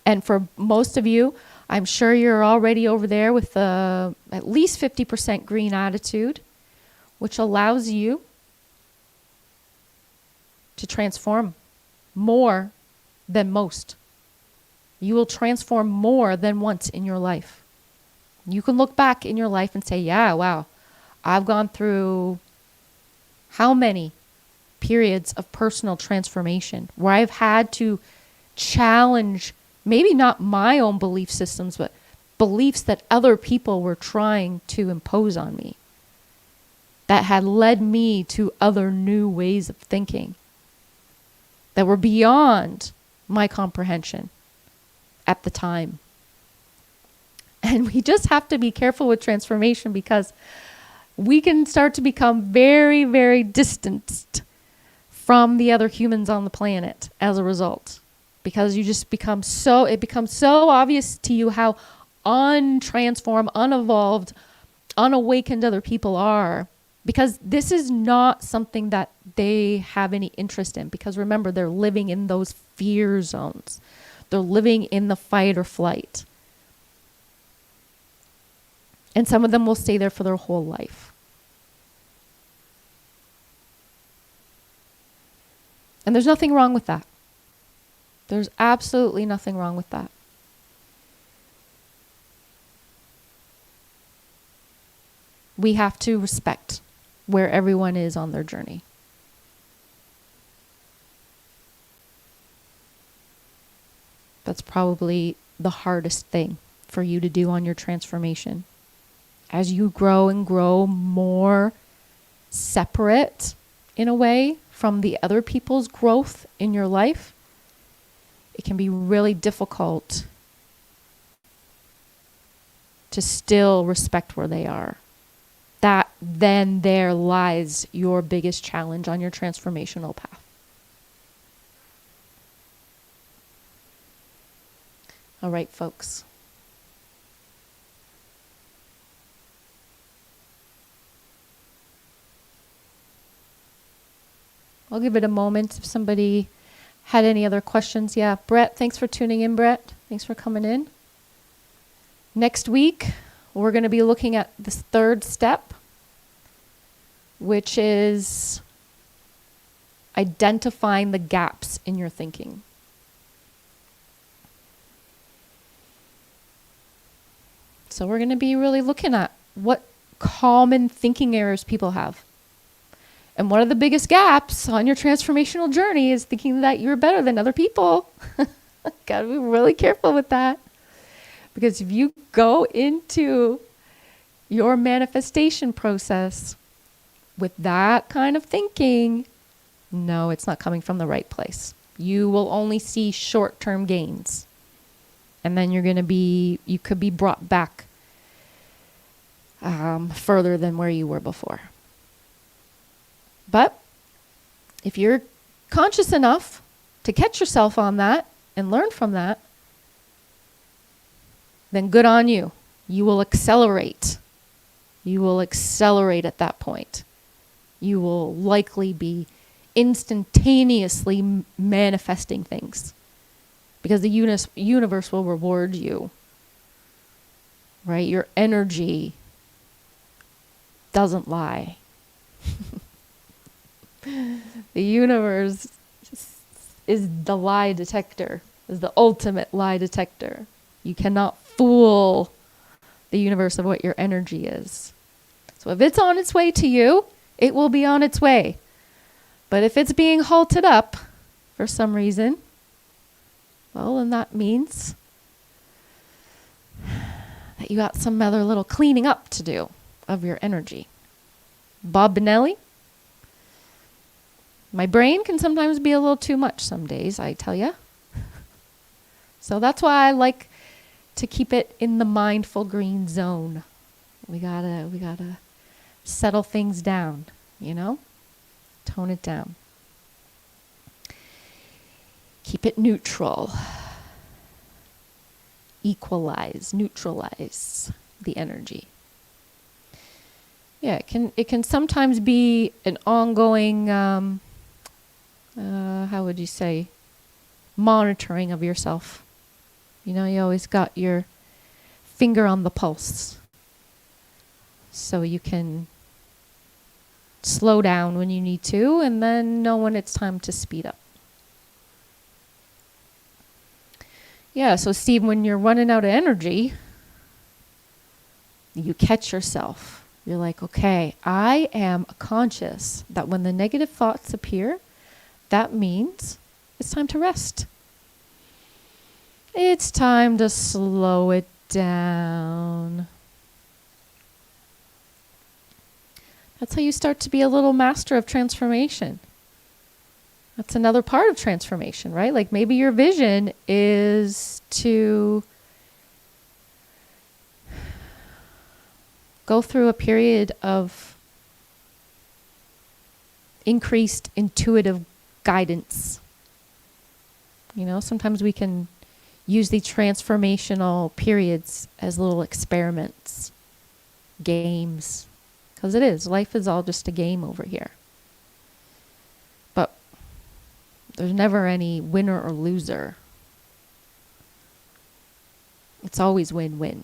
And for most of you, I'm sure you're already over there with at least 50% green attitude, which allows you to transform more than most. You will transform more than once in your life. You can look back in your life and say, yeah, wow, I've gone through how many periods of personal transformation where I've had to challenge maybe not my own belief systems, but beliefs that other people were trying to impose on me that had led me to other new ways of thinking that were beyond my comprehension at the time. And we just have to be careful with transformation because we can start to become very, very distanced from the other humans on the planet as a result. Because you just become it becomes so obvious to you how untransformed, unevolved, unawakened other people are. Because this is not something that they have any interest in. Because remember, they're living in those fear zones. They're living in the fight or flight. And some of them will stay there for their whole life. And there's nothing wrong with that. There's absolutely nothing wrong with that. We have to respect where everyone is on their journey. That's probably the hardest thing for you to do on your transformation. As you grow and grow more separate in a way from the other people's growth in your life, it can be really difficult to still respect where they are. That then there lies your biggest challenge on your transformational path. All right, folks. I'll give it a moment if somebody had any other questions. Yeah, Brett, thanks for tuning in, Brett. Thanks for coming in. Next week, we're going to be looking at this third step, which is identifying the gaps in your thinking. So we're going to be really looking at what common thinking errors people have. And one of the biggest gaps on your transformational journey is thinking that you're better than other people. Gotta be really careful with that. Because if you go into your manifestation process with that kind of thinking, no, it's not coming from the right place. You will only see short-term gains. And then you could be brought back further than where you were before. But if you're conscious enough to catch yourself on that and learn from that, then good on you. You will accelerate. You will accelerate at that point. You will likely be instantaneously manifesting things because the universe will reward you. Right? Your energy doesn't lie. The universe is the lie detector, is the ultimate lie detector. You cannot fool the universe of what your energy is. So if it's on its way to you, it will be on its way. But if it's being halted up for some reason, well, then that means that you got some other little cleaning up to do of your energy. Bob Benelli, My brain can sometimes be a little too much some days, I tell ya. So that's why I like to keep it in the mindful green zone. We gotta settle things down, you know? Tone it down. Keep it neutral. Equalize, neutralize the energy. Yeah, it can sometimes be an ongoing, how would you say, monitoring of yourself. You know, you always got your finger on the pulse. So you can slow down when you need to and then know when it's time to speed up. Yeah, so Steve, when you're running out of energy, you catch yourself. You're like, okay, I am conscious that when the negative thoughts appear, that means it's time to rest. It's time to slow it down. That's how you start to be a little master of transformation. That's another part of transformation, right? Like maybe your vision is to go through a period of increased intuitive guidance. You know, sometimes we can use the transformational periods as little experiments, games, because it is. Life is all just a game over here. But there's never any winner or loser. It's always win-win.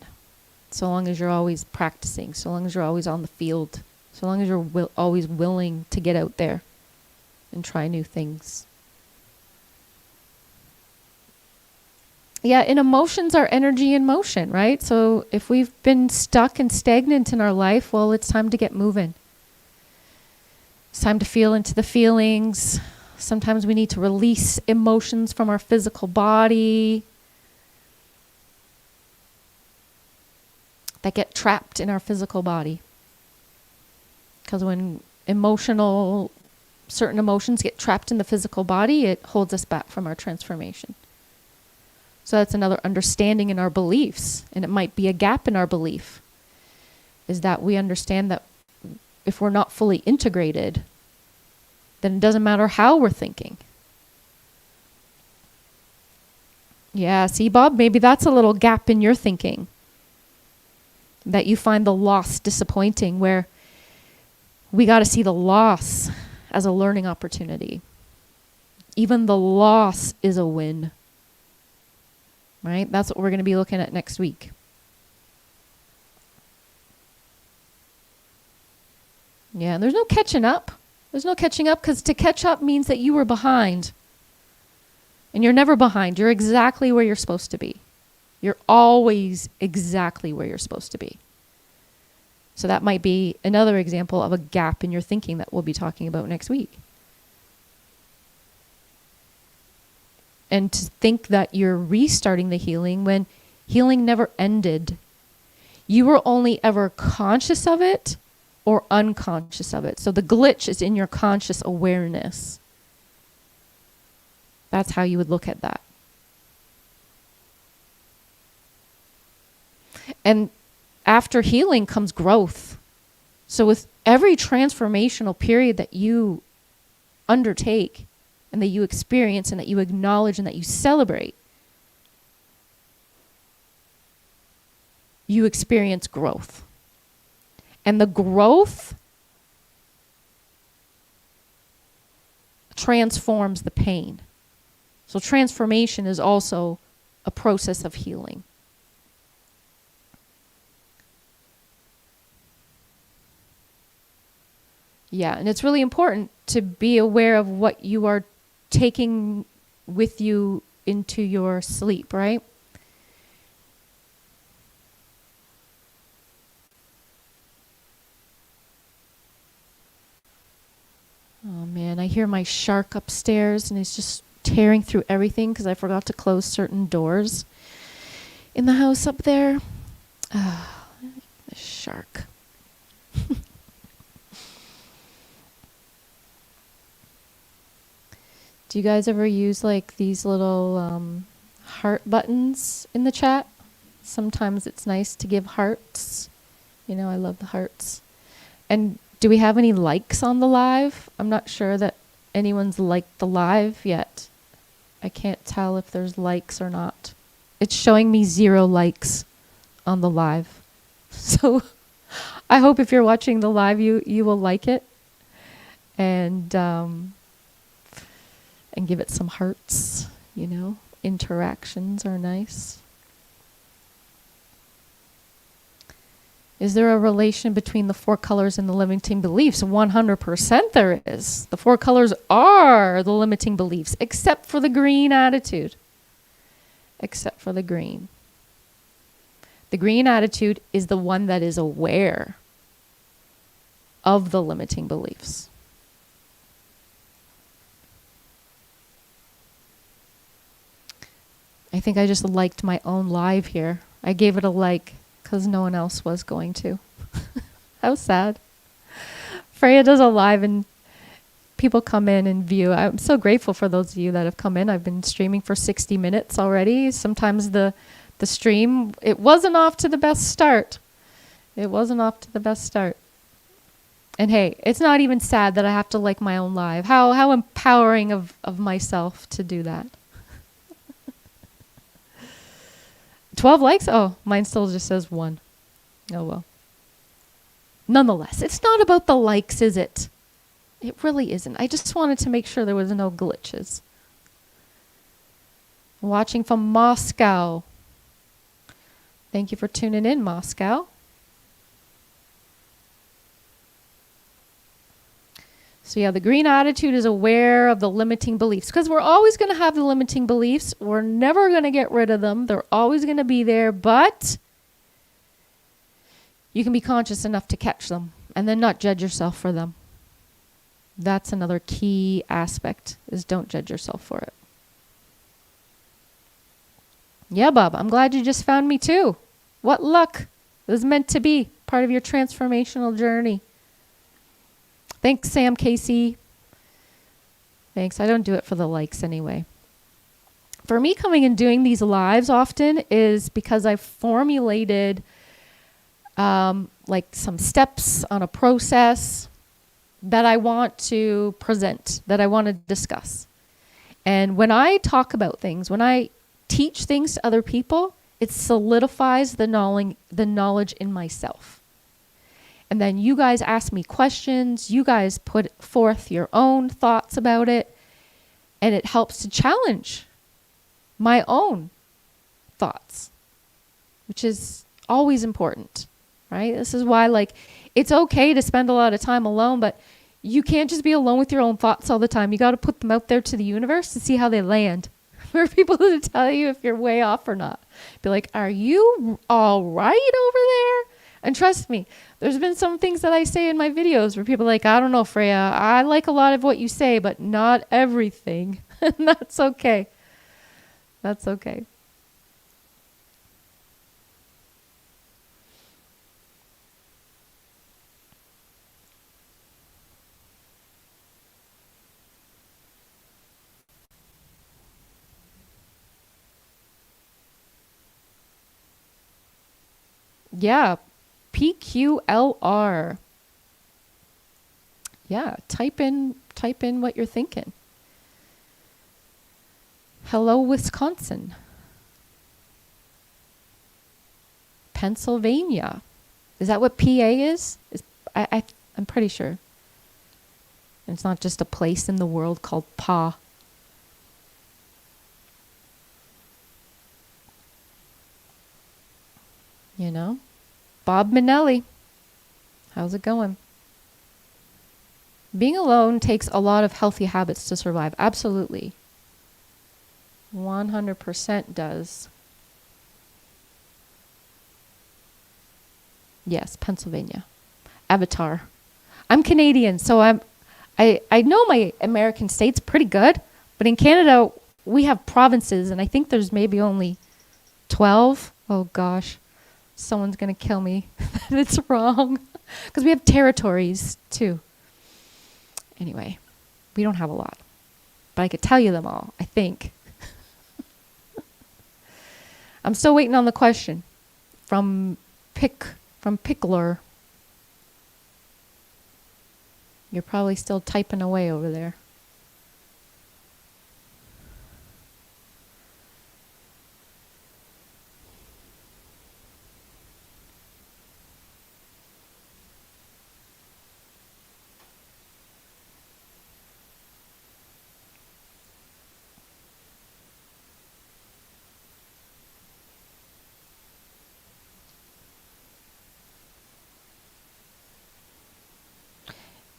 So long as you're always practicing, so long as you're always on the field, so long as you're always willing to get out there and try new things. Yeah, and emotions are energy in motion, right? So if we've been stuck and stagnant in our life, well, it's time to get moving. It's time to feel into the feelings. Sometimes we need to release emotions from our physical body that get trapped in our physical body. Because when certain emotions get trapped in the physical body, it holds us back from our transformation. So that's another understanding in our beliefs, and it might be a gap in our belief, is that we understand that if we're not fully integrated, then it doesn't matter how we're thinking. Yeah, see, Bob, maybe that's a little gap in your thinking, that you find the loss disappointing, where we got to see the loss as a learning opportunity. Even the loss is a win. Right? That's what we're going to be looking at next week. Yeah, and there's no catching up. There's no catching up, because to catch up means that you were behind. And you're never behind. You're exactly where you're supposed to be. You're always exactly where you're supposed to be. So that might be another example of a gap in your thinking that we'll be talking about next week. And to think that you're restarting the healing when healing never ended. You were only ever conscious of it or unconscious of it. So the glitch is in your conscious awareness. That's how you would look at that. And after healing comes growth. So with every transformational period that you undertake, and that you experience, and that you acknowledge, and that you celebrate, you experience growth. And the growth transforms the pain. So transformation is also a process of healing. Yeah, and it's really important to be aware of what you are taking with you into your sleep, right? Oh man, I hear my shark upstairs and he's just tearing through everything because I forgot to close certain doors in the house up there. Oh, the shark. Do you guys ever use like these little heart buttons in the chat? Sometimes it's nice to give hearts. You know, I love the hearts. And do we have any likes on the live? I'm not sure that anyone's liked the live yet. I can't tell if there's likes or not. It's showing me 0 likes on the live. So I hope if you're watching the live, you will like it and give it some hearts, you know. Interactions are nice. Is there a relation between the 4 colors and the limiting beliefs? 100% there is. The 4 colors are the limiting beliefs, except for the green attitude. Except for the green. The green attitude is the one that is aware of the limiting beliefs. I think I just liked my own live here. I gave it a like because no one else was going to. How sad. Fraya does a live and people come in and view. I'm so grateful for those of you that have come in. I've been streaming for 60 minutes already. Sometimes the stream, it wasn't off to the best start. It wasn't off to the best start. And hey, it's not even sad that I have to like my own live. How empowering of myself to do that. 12 likes? Oh, mine still just says 1. Oh well. Nonetheless, it's not about the likes, is it? It really isn't. I just wanted to make sure there was no glitches. Watching from Moscow. Thank you for tuning in, Moscow. So yeah, the green attitude is aware of the limiting beliefs because we're always going to have the limiting beliefs. We're never going to get rid of them. They're always going to be there, but you can be conscious enough to catch them and then not judge yourself for them. That's another key aspect, is don't judge yourself for it. Yeah, Bob, I'm glad you just found me too. What luck. It was meant to be part of your transformational journey. Thanks, Sam Casey. Thanks. I don't do it for the likes anyway. For me, coming and doing these lives often is because I've formulated like some steps on a process that I want to present, that I want to discuss. And when I talk about things, when I teach things to other people, it solidifies the knowledge in myself. And then you guys ask me questions, you guys put forth your own thoughts about it, and it helps to challenge my own thoughts, which is always important, right? This is why, like, it's okay to spend a lot of time alone, but you can't just be alone with your own thoughts all the time. You got to put them out there to the universe to see how they land. For people to tell you if you're way off or not. Be like, are you all right over there? And trust me, there's been some things that I say in my videos where people are like, I don't know, Fraya, I like a lot of what you say, but not everything. And that's okay. That's okay. Yeah, PQLR. Yeah, type in what you're thinking. Hello, Wisconsin. Pennsylvania. Is that what PA is? I'm pretty sure. It's not just a place in the world called Pa. You know? Bob Minelli. How's it going? Being alone takes a lot of healthy habits to survive. Absolutely. 100% does. Yes, Pennsylvania. Avatar. I'm Canadian, so I know my American states pretty good, but in Canada we have provinces, and I think there's maybe only 12. Oh gosh, someone's gonna kill me. It's wrong, because we have territories too. Anyway, we don't have a lot. but I could tell you them all, I think. I'm still waiting on the question from Pickler. You're probably still typing away over there.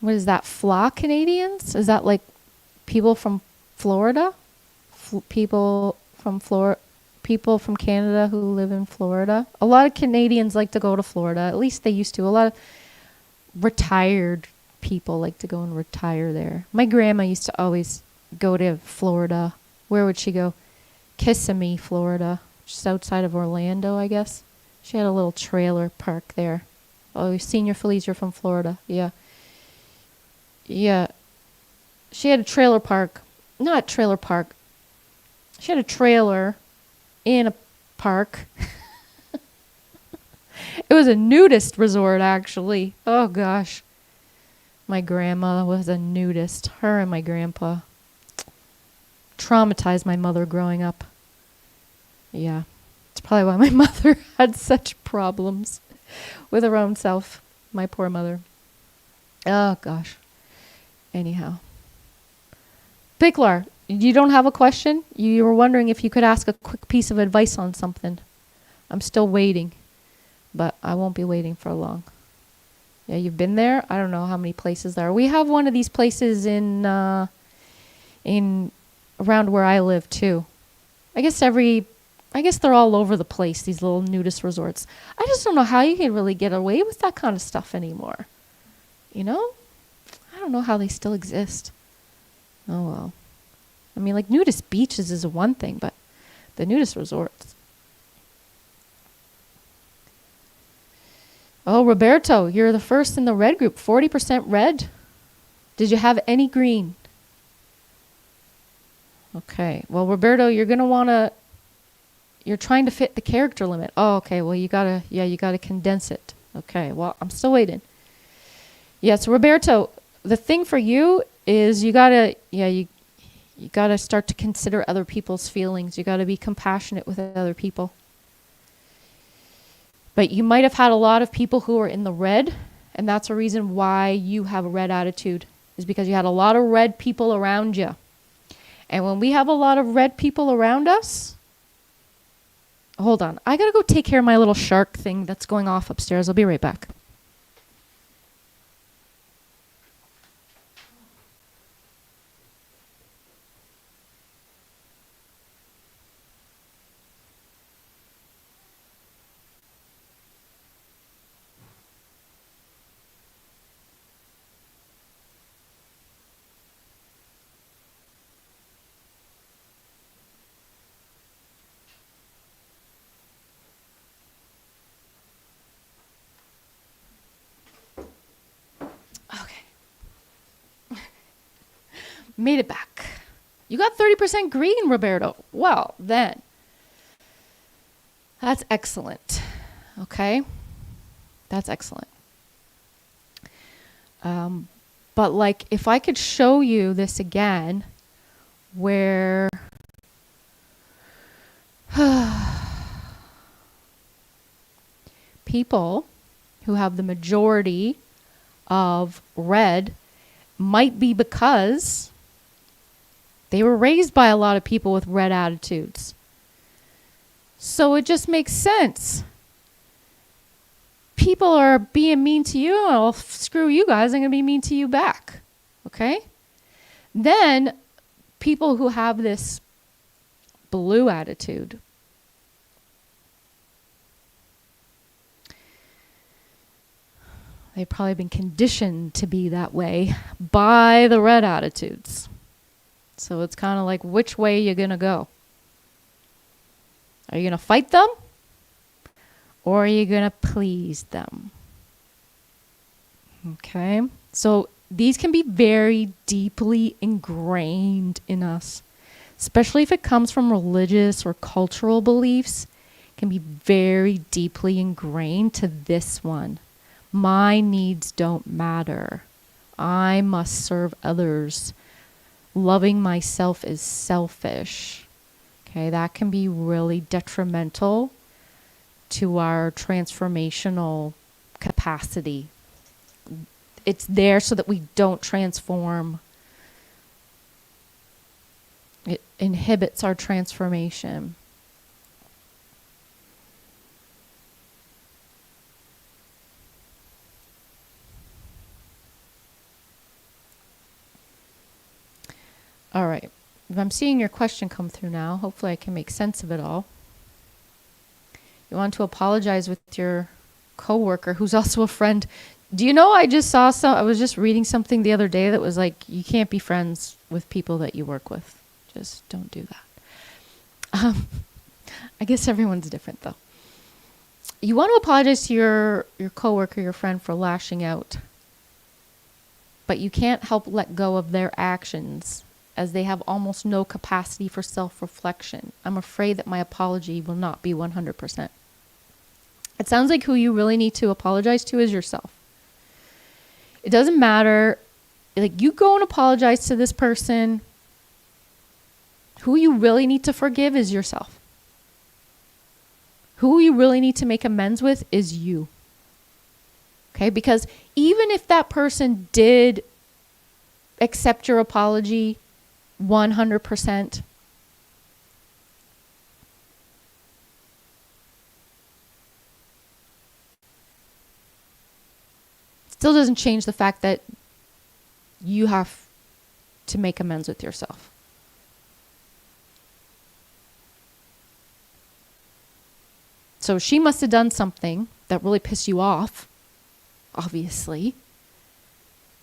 What is that? Flaw Canadians? Is that like people from Florida? People from Canada who live in Florida. A lot of Canadians like to go to Florida. At least they used to. A lot of retired people like to go and retire there. My grandma used to always go to Florida. Where would she go? Kissimmee, Florida. Just outside of Orlando, I guess. She had a little trailer park there. Oh, Senior Felice, you're from Florida. Yeah. Yeah. She had a trailer park. Not trailer park. She had a trailer in a park. It was a nudist resort, actually. Oh, gosh. My grandma was a nudist. Her and my grandpa. Traumatized my mother growing up. Yeah. It's probably why my mother had such problems with her own self. My poor mother. Oh, gosh. Anyhow. Pickler, you don't have a question? You were wondering if you could ask a quick piece of advice on something. I'm still waiting, but I won't be waiting for long. Yeah, you've been there? I don't know how many places there are. We have one of these places in around where I live too. I guess they're all over the place, these little nudist resorts. I just don't know how you can really get away with that kind of stuff anymore. You know? I don't know how they still exist. Oh well. I mean, like nudist beaches is one thing, but the nudist resorts. Oh, Roberto, you're the first in the red group. 40% red. Did you have any green? Okay. Well, Roberto, you're trying to fit the character limit. Oh, okay. Well, you gotta condense it. Okay. Well, I'm still waiting. Yes, Roberto, the thing for you is you gotta start to consider other people's feelings. You gotta be compassionate with other people. But you might have had a lot of people who are in the red, and that's a reason why you have a red attitude, is because you had a lot of red people around you. And when we have a lot of red people around us, hold on, I gotta go take care of my little shark thing that's going off upstairs. I'll be right back. Made it back. You got 30% green, Roberto. Well, then. That's excellent. Okay? That's excellent. But like, if I could show you this again, where people who have the majority of red might be because they were raised by a lot of people with red attitudes. So it just makes sense. People are being mean to you, well, screw you guys, I'm going to be mean to you back. Okay? Then people who have this blue attitude, they've probably been conditioned to be that way by the red attitudes. So it's kind of like, which way you're going to go? Are you going to fight them? Or are you going to please them? Okay. So these can be very deeply ingrained in us, especially if it comes from religious or cultural beliefs. It can be very deeply ingrained to this one. My needs don't matter. I must serve others. Loving myself is selfish. Okay, that can be really detrimental to our transformational capacity. It's there so that we don't transform. It inhibits our transformation. All right. If I'm seeing your question come through now, hopefully I can make sense of it all. You want to apologize with your coworker who's also a friend. Do you know I was just reading something the other day that was like, you can't be friends with people that you work with. Just don't do that. I guess everyone's different though. You want to apologize to your coworker, your friend, for lashing out. But you can't help let go of their actions, as they have almost no capacity for self-reflection. I'm afraid that my apology will not be 100%. It sounds like who you really need to apologize to is yourself. It doesn't matter, like, you go and apologize to this person. Who you really need to forgive is yourself. Who you really need to make amends with is you. Okay, because even if that person did accept your apology 100%, still doesn't change the fact that you have to make amends with yourself. So she must have done something that really pissed you off, obviously.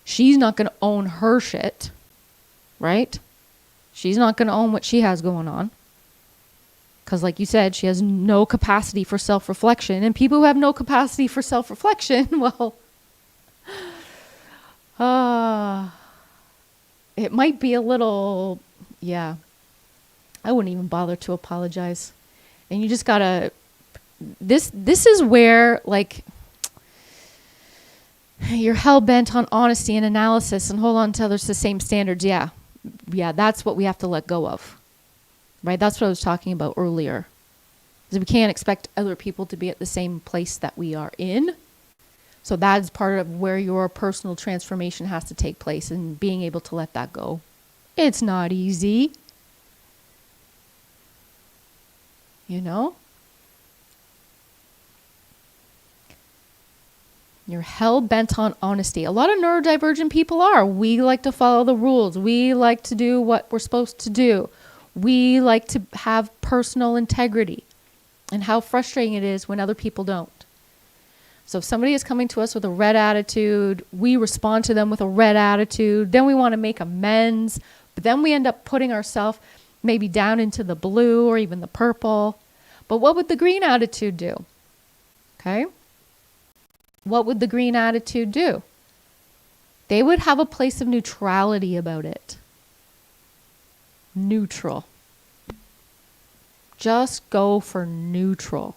She's not going to own her shit, right? She's not going to own what she has going on. Because like you said, she has no capacity for self-reflection. And people who have no capacity for self-reflection, well, it might be a little, I wouldn't even bother to apologize. And you just gotta, this is where, like, you're hell-bent on honesty and analysis and hold on to others to the same standards. Yeah, that's what we have to let go of, right? That's what I was talking about earlier. Because we can't expect other people to be at the same place that we are in. So that's part of where your personal transformation has to take place, and being able to let that go. It's not easy. You know? You're hell-bent on honesty. A lot of neurodivergent people are. We like to follow the rules. We like to do what we're supposed to do. We like to have personal integrity. And how frustrating it is when other people don't. So if somebody is coming to us with a red attitude, we respond to them with a red attitude. Then we want to make amends. But then we end up putting ourselves maybe down into the blue or even the purple. But what would the green attitude do? Okay? What would the green attitude do? They would have a place of neutrality about it. Neutral. Just go for neutral.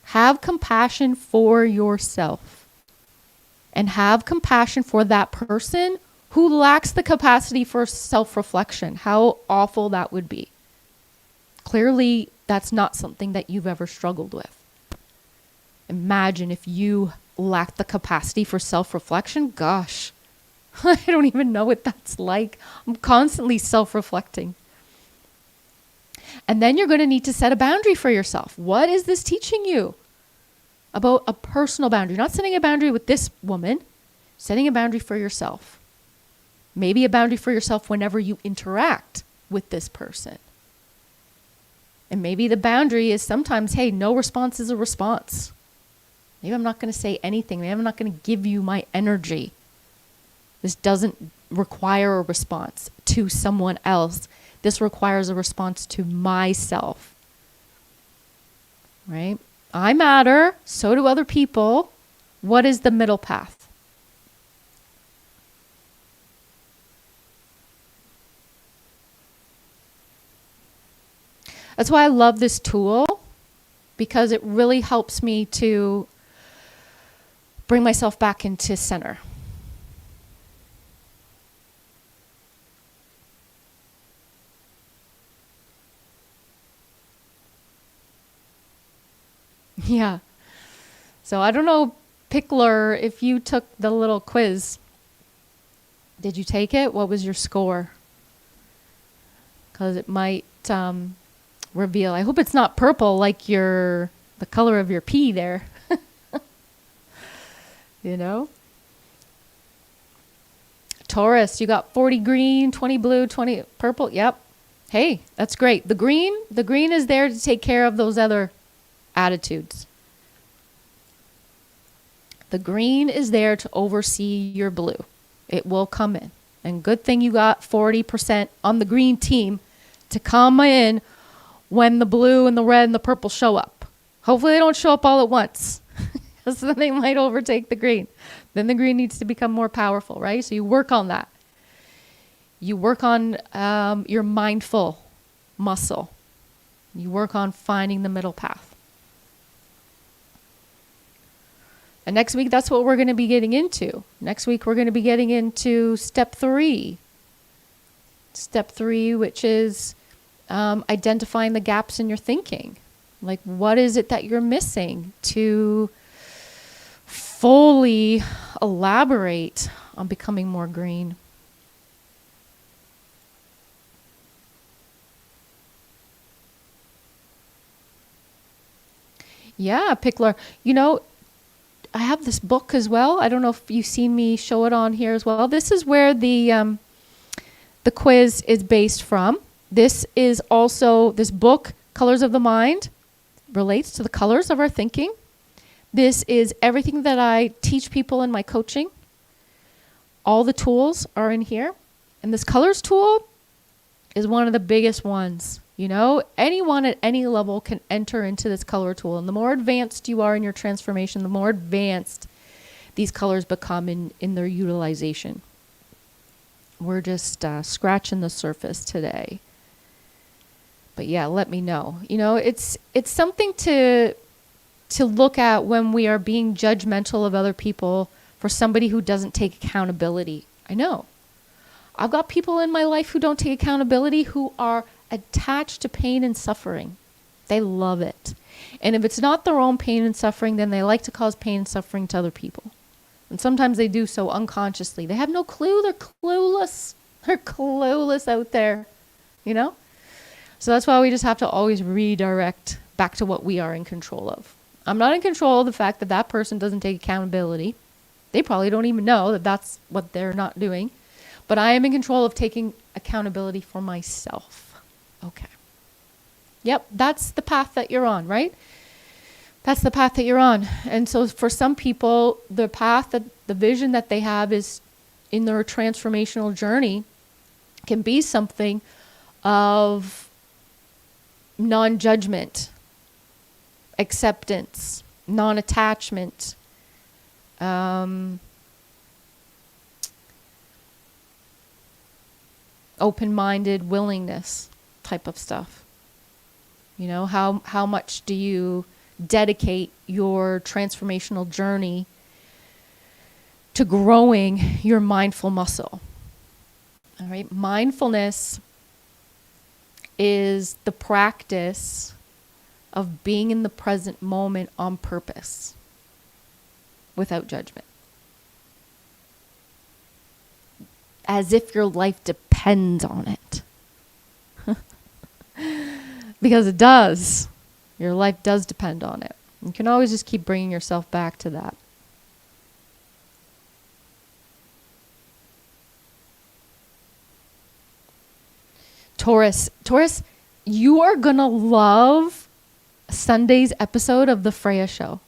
Have compassion for yourself. And have compassion for that person who lacks the capacity for self-reflection. How awful that would be. Clearly, that's not something that you've ever struggled with. Imagine if you lacked the capacity for self-reflection. Gosh, I don't even know what that's like. I'm constantly self-reflecting. And then you're going to need to set a boundary for yourself. What is this teaching you about a personal boundary? You're not setting a boundary with this woman, setting a boundary for yourself. Maybe a boundary for yourself whenever you interact with this person. And maybe the boundary is sometimes, hey, no response is a response. Maybe I'm not going to say anything. Maybe I'm not going to give you my energy. This doesn't require a response to someone else. This requires a response to myself. Right? I matter. So do other people. What is the middle path? That's why I love this tool, because it really helps me to bring myself back into center. Yeah. So I don't know, Pickler, if you took the little quiz, did you take it? What was your score? Because it might reveal. I hope it's not purple like the color of your pee there. You know? Taurus, you got 40 green, 20 blue, 20 purple. Yep. Hey, that's great. The green is there to take care of those other attitudes. The green is there to oversee your blue. It will come in. And good thing you got 40% on the green team to come in when the blue and the red and the purple show up. Hopefully they don't show up all at once, because then they might overtake the green. Then the green needs to become more powerful, right? So you work on that. You work on your mindful muscle. You work on finding the middle path. And next week, that's what we're going to be getting into. Next week, we're going to be getting into step 3. Step 3, which is identifying the gaps in your thinking. Like, what is it that you're missing to fully elaborate on becoming more green? Yeah, Pickler. You know, I have this book as well. I don't know if you've seen me show it on here as well. This is where the quiz is based from. This is also, this book, Colors of the Mind, relates to the colors of our thinking. This is everything that I teach people in my coaching. All the tools are in here. And this colors tool is one of the biggest ones. You know, anyone at any level can enter into this color tool. And the more advanced you are in your transformation, the more advanced these colors become in their utilization. We're just scratching the surface today. But yeah, let me know. You know, it's something to look at when we are being judgmental of other people for somebody who doesn't take accountability. I know. I've got people in my life who don't take accountability, who are attached to pain and suffering. They love it. And if it's not their own pain and suffering, then they like to cause pain and suffering to other people. And sometimes they do so unconsciously. They have no clue. They're clueless. They're clueless out there, you know? So that's why we just have to always redirect back to what we are in control of. I'm not in control of the fact that that person doesn't take accountability. They probably don't even know that that's what they're not doing. But I am in control of taking accountability for myself. Okay. Yep, that's the path that you're on, right? That's the path that you're on. And so for some people, the path, that the vision that they have is in their transformational journey can be something of non-judgment, acceptance, non-attachment, open-minded willingness type of stuff. You know, how much do you dedicate your transformational journey to growing your mindful muscle? All right, mindfulness is the practice of being in the present moment on purpose, without judgment. As if your life depends on it. Because it does. Your life does depend on it. You can always just keep bringing yourself back to that. Taurus, you are going to love Sunday's episode of the Fraya Show.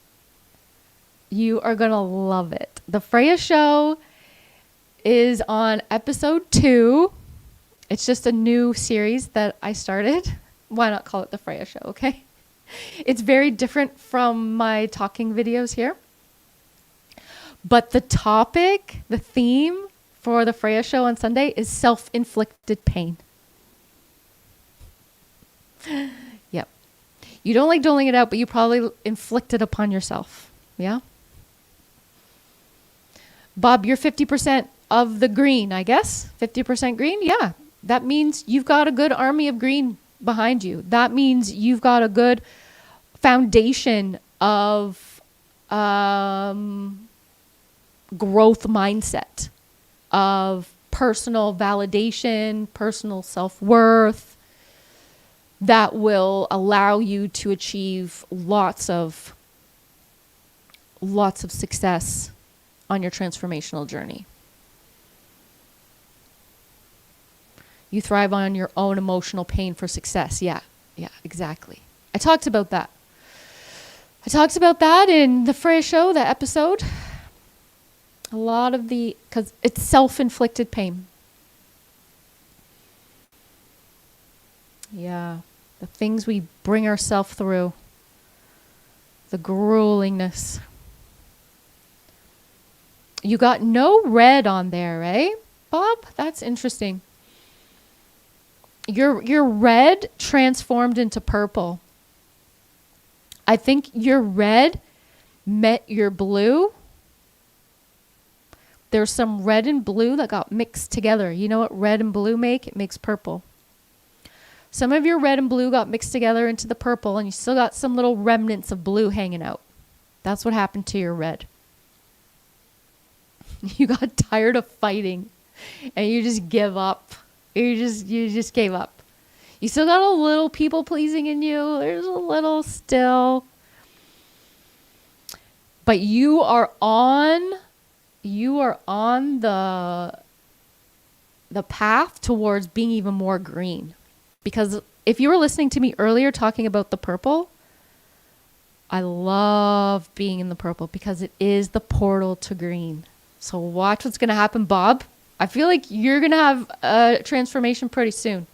You are going to love it. The Fraya Show is on episode 2. It's just a new series that I started. Why not call it the Fraya Show, okay? It's very different from my talking videos here. But the topic, the theme for the Fraya Show on Sunday is self-inflicted pain. You don't like doling it out, but you probably inflict it upon yourself. Yeah? Bob, you're 50% of the green, I guess. 50% green? Yeah. That means you've got a good army of green behind you. That means you've got a good foundation of growth mindset, of personal validation, personal self-worth that will allow you to achieve lots of success on your transformational journey. You thrive on your own emotional pain for success. Yeah, exactly. I talked about that. In the Fraya show, that episode. A lot of because it's self-inflicted pain. Yeah, the things we bring ourselves through. The gruelingness. You got no red on there, eh, Bob? That's interesting. Your red transformed into purple. I think your red met your blue. There's some red and blue that got mixed together. You know what red and blue make? It makes purple. Some of your red and blue got mixed together into the purple, and you still got some little remnants of blue hanging out. That's what happened to your red. You got tired of fighting, and you just give up. You just gave up. You still got a little people pleasing in you. There's a little still. But you are on the path towards being even more green. Because if you were listening to me earlier talking about the purple, I love being in the purple because it is the portal to green. So watch what's going to happen, Bob. I feel like you're going to have a transformation pretty soon.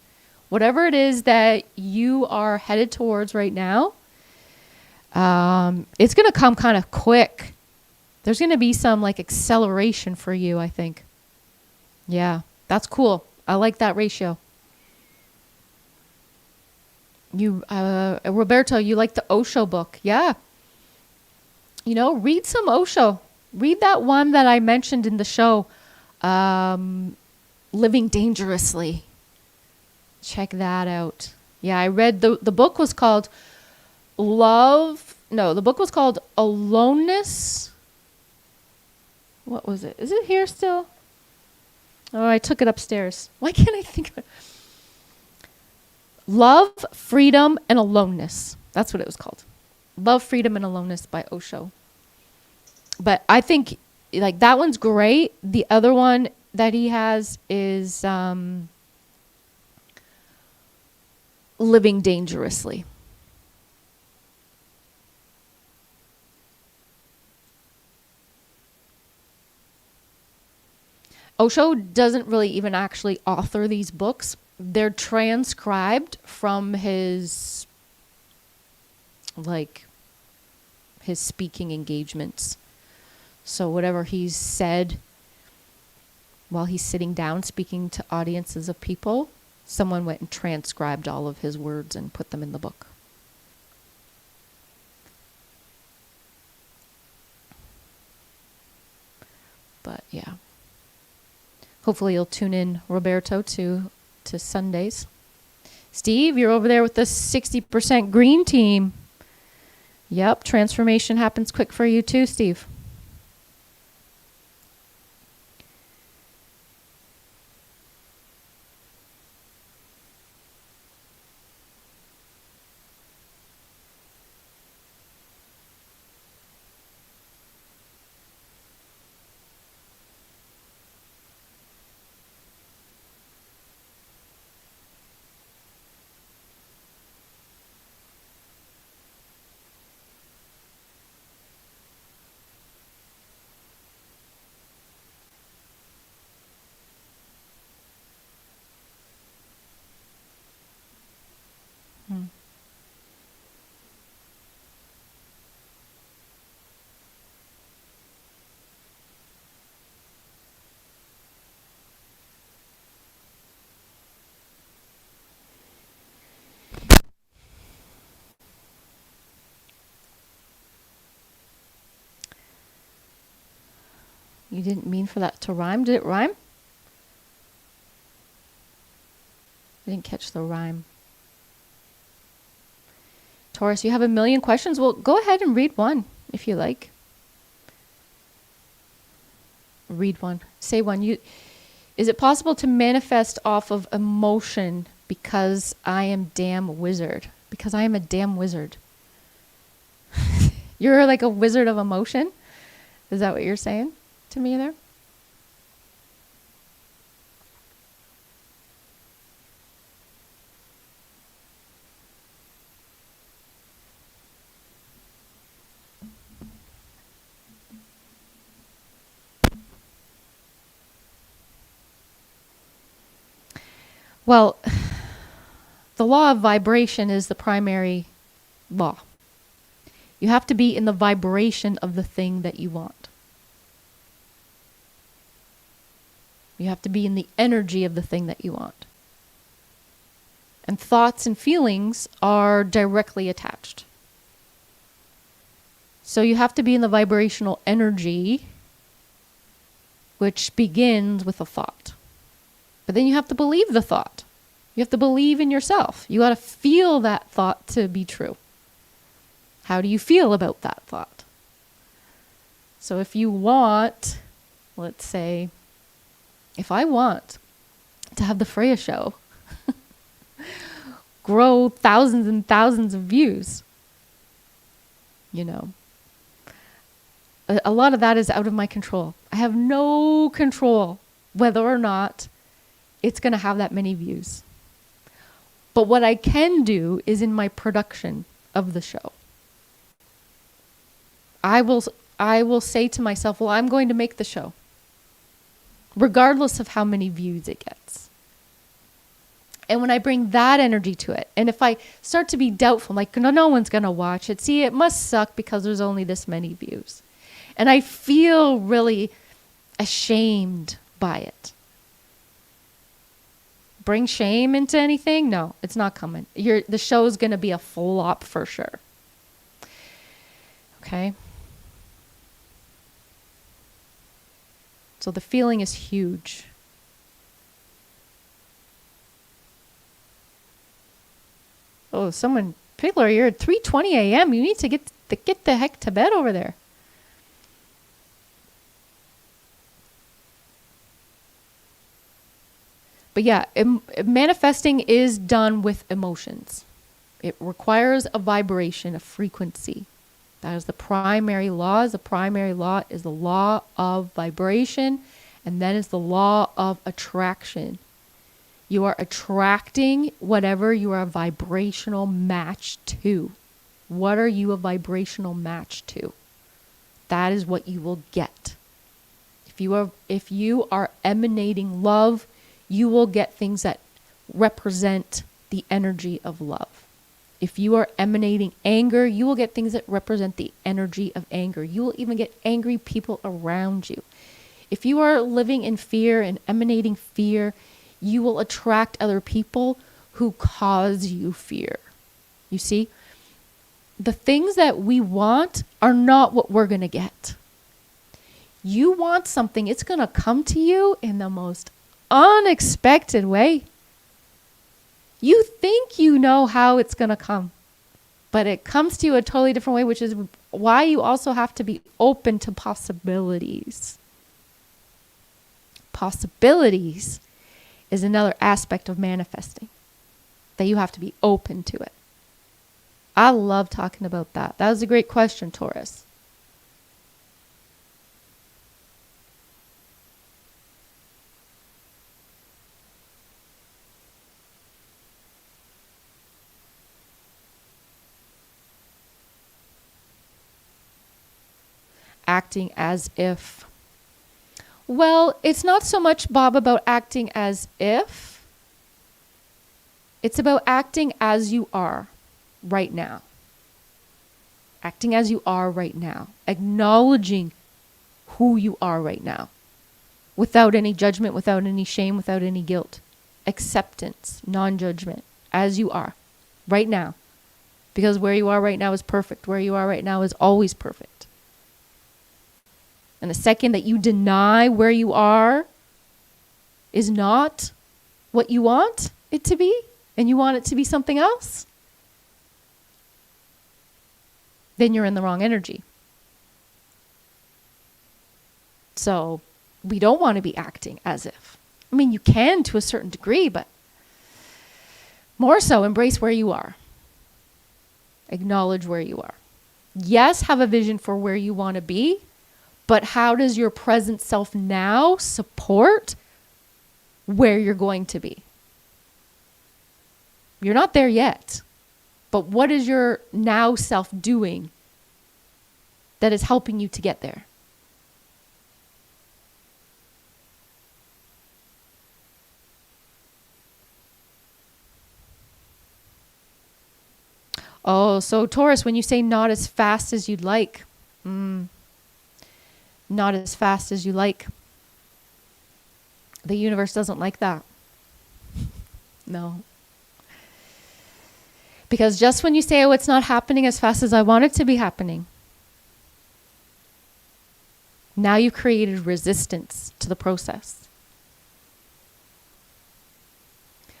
Whatever it is that you are headed towards right now, it's going to come kind of quick. There's going to be some like acceleration for you, I think. Yeah, that's cool. I like that ratio. Roberto, you like the Osho book. Yeah. Read some Osho. Read that one that I mentioned in the show, Living Dangerously. Check that out. Yeah, I read the book was called the book was called Aloneness. What was it? Is it here still? Oh, I took it upstairs. Why can't I think of it? Love, Freedom, and Aloneness. That's what it was called. Love, Freedom, and Aloneness by Osho. But I think like that one's great. The other one that he has is Living Dangerously. Osho doesn't really even actually author these books. They're transcribed from his speaking engagements. So whatever he's said while he's sitting down speaking to audiences of people, someone went and transcribed all of his words and put them in the book. But yeah. Hopefully you'll tune in, Roberto, to Sundays. Steve, you're over there with the 60% green team. Yep, transformation happens quick for you too, Steve. You didn't mean for that to rhyme. Did it rhyme? I didn't catch the rhyme. Taurus, you have a million questions? Well, go ahead and read one if you like. Read one. Say one. Is it possible to manifest off of emotion because I am damn wizard? Because I am a damn wizard. You're like a wizard of emotion? Is that what you're saying to me there? Well, the law of vibration is the primary law. You have to be in the vibration of the thing that you want. You have to be in the energy of the thing that you want. And thoughts and feelings are directly attached. So you have to be in the vibrational energy, which begins with a thought. But then you have to believe the thought. You have to believe in yourself. You got to feel that thought to be true. How do you feel about that thought? So if you want, let's say, if I want to have the Fraya show grow thousands and thousands of views, you know, a lot of that is out of my control. I have no control whether or not it's going to have that many views. But what I can do is in my production of the show. I will say to myself, well, I'm going to make the show, regardless of how many views it gets. And when I bring that energy to it, and if I start to be doubtful, like, no one's going to watch it. See, it must suck because there's only this many views. And I feel really ashamed by it. Bring shame into anything? No, it's not coming. The show's going to be a flop for sure. Okay? So the feeling is huge. Oh, people are here at 3:20 a.m. You need to get the heck to bed over there. But yeah, manifesting is done with emotions. It requires a vibration, a frequency. That is the primary law. The primary law is the law of vibration, and then is the law of attraction. You are attracting whatever you are a vibrational match to. What are you a vibrational match to? That is what you will get. If you are emanating love, you will get things that represent the energy of love. If you are emanating anger, you will get things that represent the energy of anger. You will even get angry people around you. If you are living in fear and emanating fear, you will attract other people who cause you fear. You see, the things that we want are not what we're going to get. You want something, it's going to come to you in the most unexpected way. You think you know how it's going to come, but it comes to you a totally different way, which is why you also have to be open to possibilities. Possibilities is another aspect of manifesting, that you have to be open to it. I love talking about that. That was a great question, Taurus. Acting as if. Well, it's not so much, Bob, about acting as if. It's about acting as you are right now. Acting as you are right now. Acknowledging who you are right now. Without any judgment, without any shame, without any guilt. Acceptance, non-judgment, as you are right now. Because where you are right now is perfect. Where you are right now is always perfect. And the second that you deny where you are is not what you want it to be, and you want it to be something else, then you're in the wrong energy. So we don't want to be acting as if. I mean, you can to a certain degree, but more so embrace where you are. Acknowledge where you are. Yes, have a vision for where you want to be, but how does your present self now support where you're going to be? You're not there yet, but what is your now self doing that is helping you to get there? Oh, so Taurus, when you say not as fast as you'd like, not as fast as you like, the universe doesn't like that. No. Because just when you say, oh, it's not happening as fast as I want it to be happening, now you've created resistance to the process.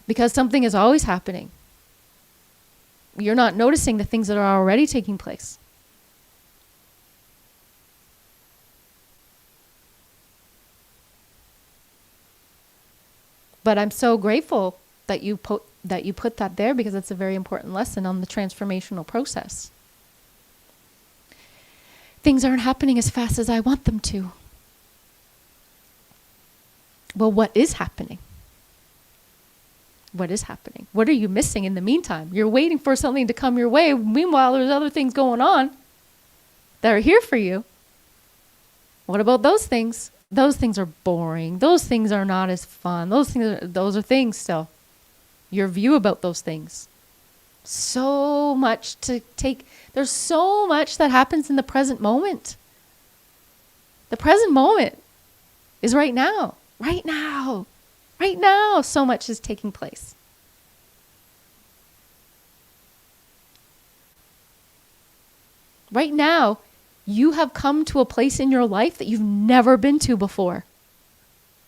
Because something is always happening. You're not noticing the things that are already taking place. But I'm so grateful that you put that there, because it's a very important lesson on the transformational process. Things aren't happening as fast as I want them to. Well, what is happening? What is happening? What are you missing in the meantime? You're waiting for something to come your way. Meanwhile, there's other things going on that are here for you. What about those things? Those things are boring. Those things are not as fun. Those are things still. Your view about those things. So much to take. There's so much that happens in the present moment. The present moment is right now. Right now. Right now, so much is taking place. Right now, you have come to a place in your life that you've never been to before.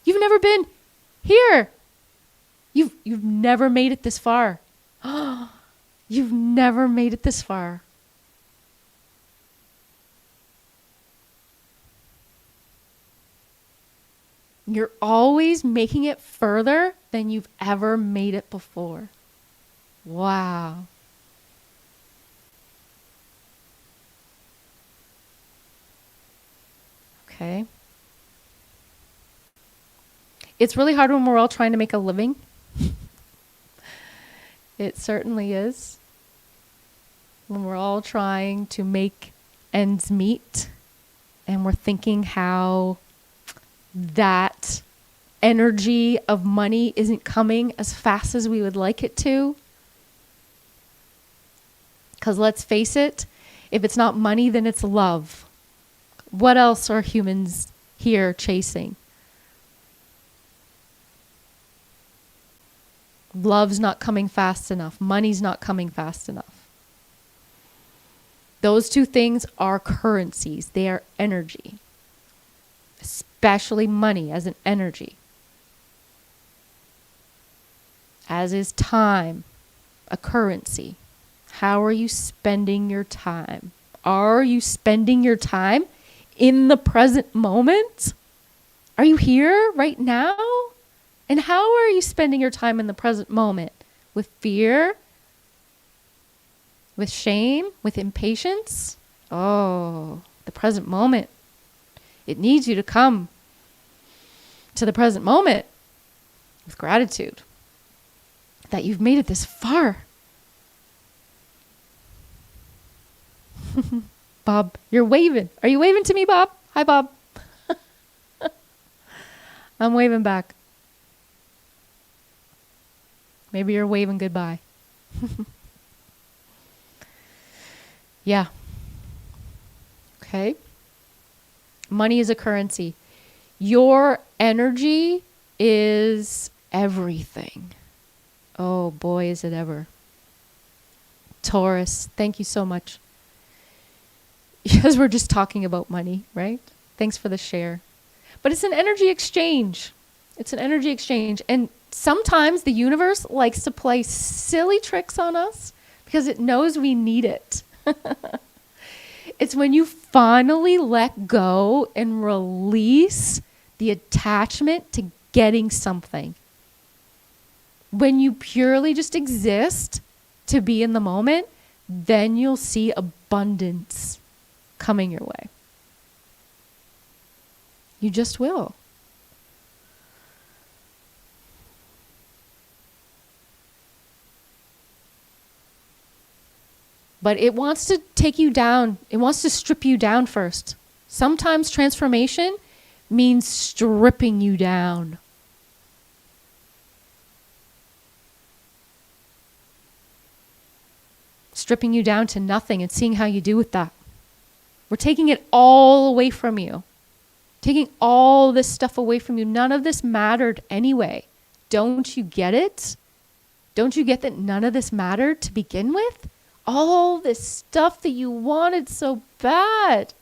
You've never been here. You've never made it this far. You've never made it this far. You're always making it further than you've ever made it before. Wow. Okay. It's really hard when we're all trying to make a living. It certainly is. When we're all trying to make ends meet, and we're thinking how that energy of money isn't coming as fast as we would like it to. Because let's face it, if it's not money, then it's love. What else are humans here chasing? Love's not coming fast enough. Money's not coming fast enough. Those two things are currencies. They are energy. Especially money as an energy. As is time, a currency. How are you spending your time? Are you spending your time in the present moment? Are you here right now? And how are you spending your time in the present moment? With fear? With shame? With impatience? Oh, the present moment. It needs you to come to the present moment with gratitude that you've made it this far. Bob, you're waving. Are you waving to me, Bob? Hi, Bob. I'm waving back. Maybe you're waving goodbye. Yeah. Okay. Money is a currency. Your energy is everything. Oh boy, is it ever. Taurus, thank you so much. Because we're just talking about money, right? Thanks for the share. But it's an energy exchange. It's an energy exchange. And sometimes the universe likes to play silly tricks on us because it knows we need it. It's when you finally let go and release the attachment to getting something. When you purely just exist to be in the moment, then you'll see abundance coming your way. You just will. But it wants to take you down. It wants to strip you down first. Sometimes transformation means stripping you down. Stripping you down to nothing and seeing how you do with that. We're taking it all away from you. Taking all this stuff away from you. None of this mattered anyway. Don't you get it? Don't you get that none of this mattered to begin with? All this stuff that you wanted so bad.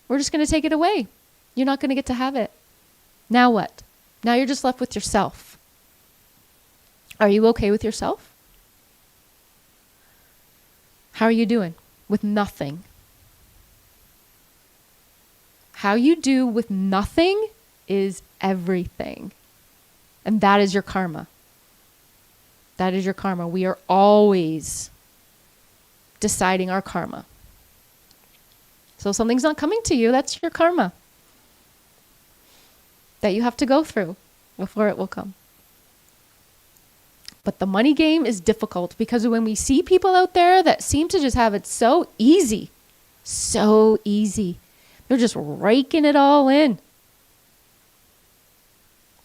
We're just going to take it away. You're not going to get to have it. Now what? Now you're just left with yourself. Are you okay with yourself? How are you doing with nothing? How you do with nothing is everything. And that is your karma. That is your karma. We are always deciding our karma. So if something's not coming to you, that's your karma that you have to go through before it will come. But the money game is difficult because when we see people out there that seem to just have it so easy, they're just raking it all in.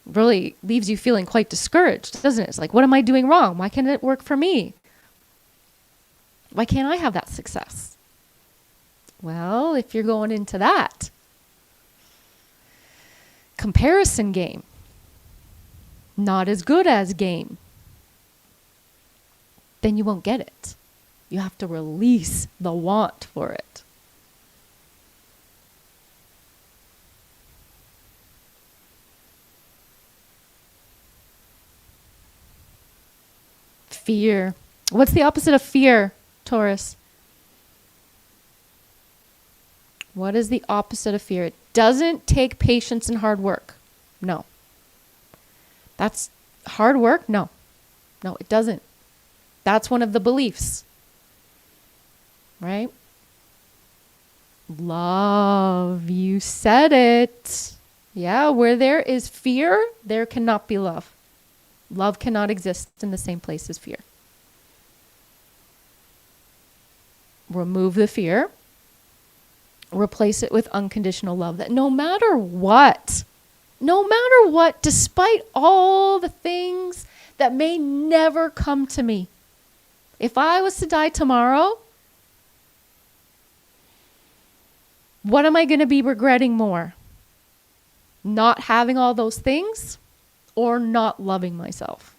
Really leaves you feeling quite discouraged, doesn't it? It's like, what am I doing wrong? Why can't it work for me? Why can't I have that success? Well, if you're going into that comparison game, not as good as game, then you won't get it. You have to release the want for it. Fear. What's the opposite of fear, Taurus? What is the opposite of fear? It doesn't take patience and hard work. No. That's hard work? No. No, it doesn't. That's one of the beliefs. Right? Love. You said it. Yeah, where there is fear, there cannot be love. Love cannot exist in the same place as fear. Remove the fear. Replace it with unconditional love. That no matter what, despite all the things that may never come to me, if I was to die tomorrow, what am I going to be regretting more? Not having all those things or not loving myself?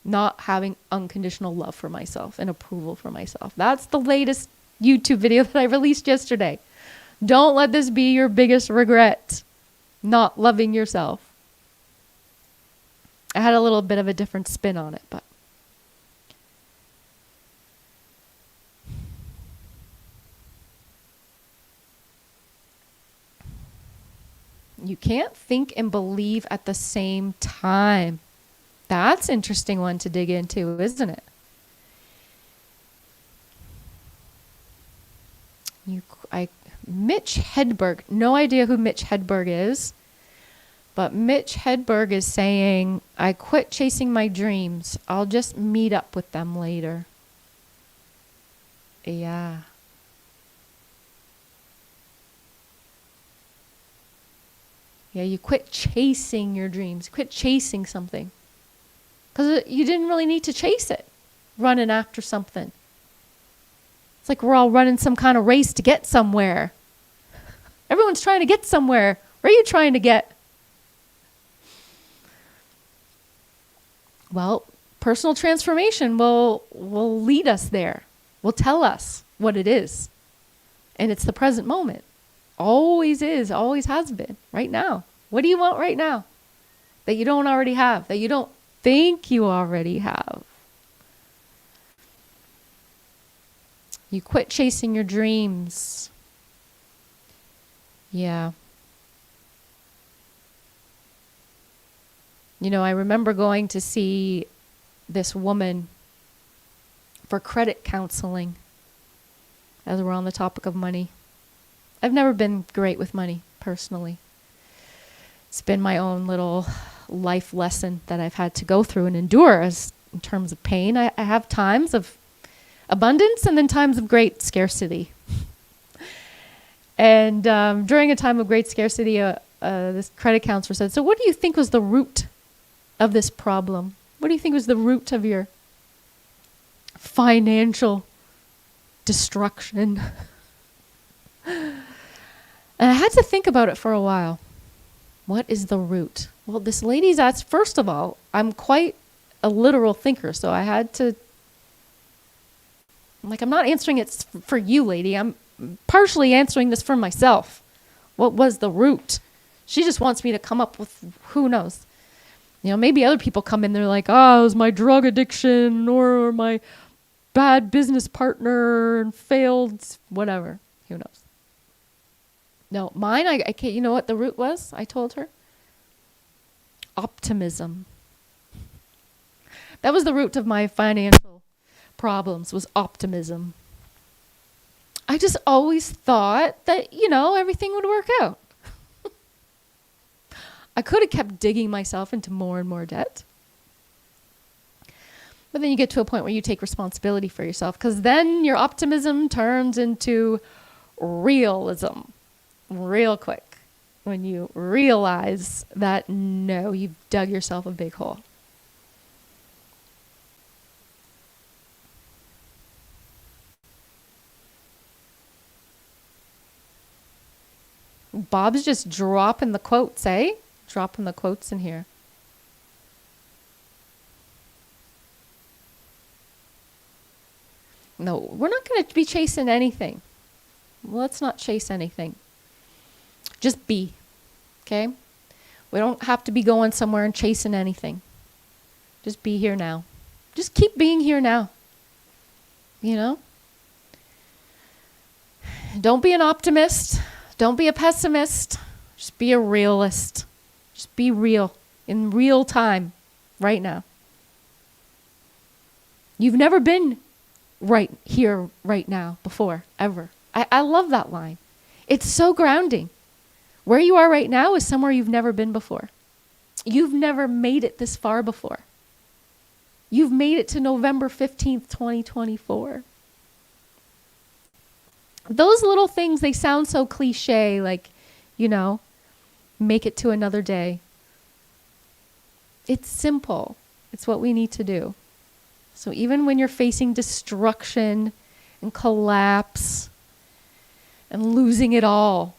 Not having unconditional love for myself and approval for myself. That's the latest YouTube video that I released yesterday. Don't let this be your biggest regret, not loving yourself. I had a little bit of a different spin on it, but you can't think and believe at the same time. That's an interesting one to dig into, isn't it? Mitch Hedberg, no idea who Mitch Hedberg is, but Mitch Hedberg is saying, I quit chasing my dreams. I'll just meet up with them later. Yeah. Yeah, you quit chasing your dreams. Quit chasing something. Because you didn't really need to chase it. Running after something. It's like we're all running some kind of race to get somewhere. Everyone's trying to get somewhere. Where are you trying to get? Well, personal transformation will lead us there. Will tell us what it is. And it's the present moment. Always is, always has been, right now. What do you want right now that you don't already have, that you don't think you already have? You quit chasing your dreams. Yeah. You know, I remember going to see this woman for credit counseling, as we're on the topic of money. I've never been great with money, personally. It's been my own little life lesson that I've had to go through and endure as in terms of pain. I have times of abundance and then times of great scarcity. And during a time of great scarcity, this credit counselor said, so what do you think was the root of this problem? What do you think was the root of your financial destruction? And I had to think about it for a while. What is the root? Well, this lady's asked, first of all, I'm quite a literal thinker, so I had to, I'm not answering it for you, lady. I'm partially answering this for myself. What was the root? She just wants me to come up with who knows. You know, maybe other people come in, they're like, oh, it was my drug addiction or my bad business partner and failed, whatever. Who knows? No, mine, I can't, you know what the root was? I told her. Optimism. That was the root of my financial problems, was optimism. I just always thought that, you know, everything would work out. I could have kept digging myself into more and more debt. But then you get to a point where you take responsibility for yourself, because then your optimism turns into realism real quick when you realize that, no, you've dug yourself a big hole. Bob's just dropping the quotes, eh? Dropping the quotes in here. No, we're not going to be chasing anything. Let's not chase anything. Just be, okay? We don't have to be going somewhere and chasing anything. Just be here now. Just keep being here now. You know? Don't be an optimist. Don't be a pessimist. Just be a realist. Just be real in real time right now. You've never been right here, right now, before, ever. I love that line. It's so grounding. Where you are right now is somewhere you've never been before. You've never made it this far before. You've made it to November 15th, 2024. Those little things, they sound so cliche, like, you know, make it to another day. It's simple. It's what we need to do. So even when you're facing destruction and collapse and losing it all,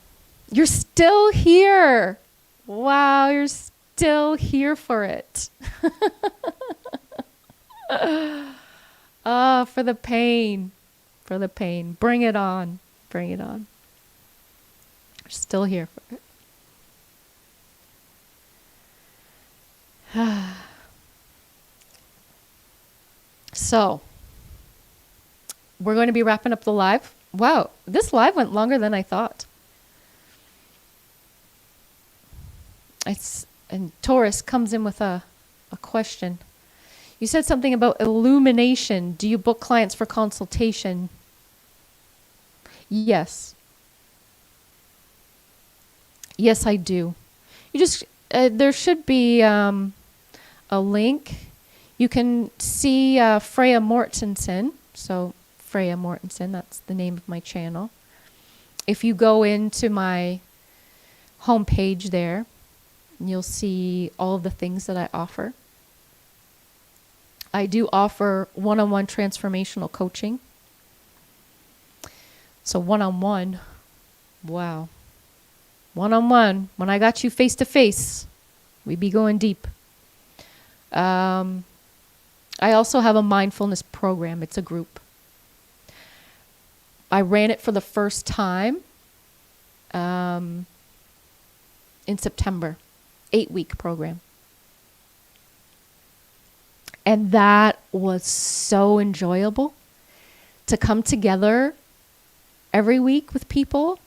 you're still here. Wow, you're still here for it. For the pain. For the pain. Bring it on. Bring it on. You're still here for it. So, we're going to be wrapping up the live. Wow, this live went longer than I thought. And Taurus comes in with a question. You said something about illumination. Do you book clients for consultation? Yes. Yes, I do. You just, there should be a link. You can see Fraya Mortensen. So Fraya Mortensen, that's the name of my channel. If you go into my homepage there, you'll see all of the things that I offer. I do offer one-on-one transformational coaching. So one-on-one, wow. One-on-one, when I got you face-to-face, we be going deep. I also have a mindfulness program. It's a group. I ran it for the first time in September, 8-week program. And that was so enjoyable to come together every week with people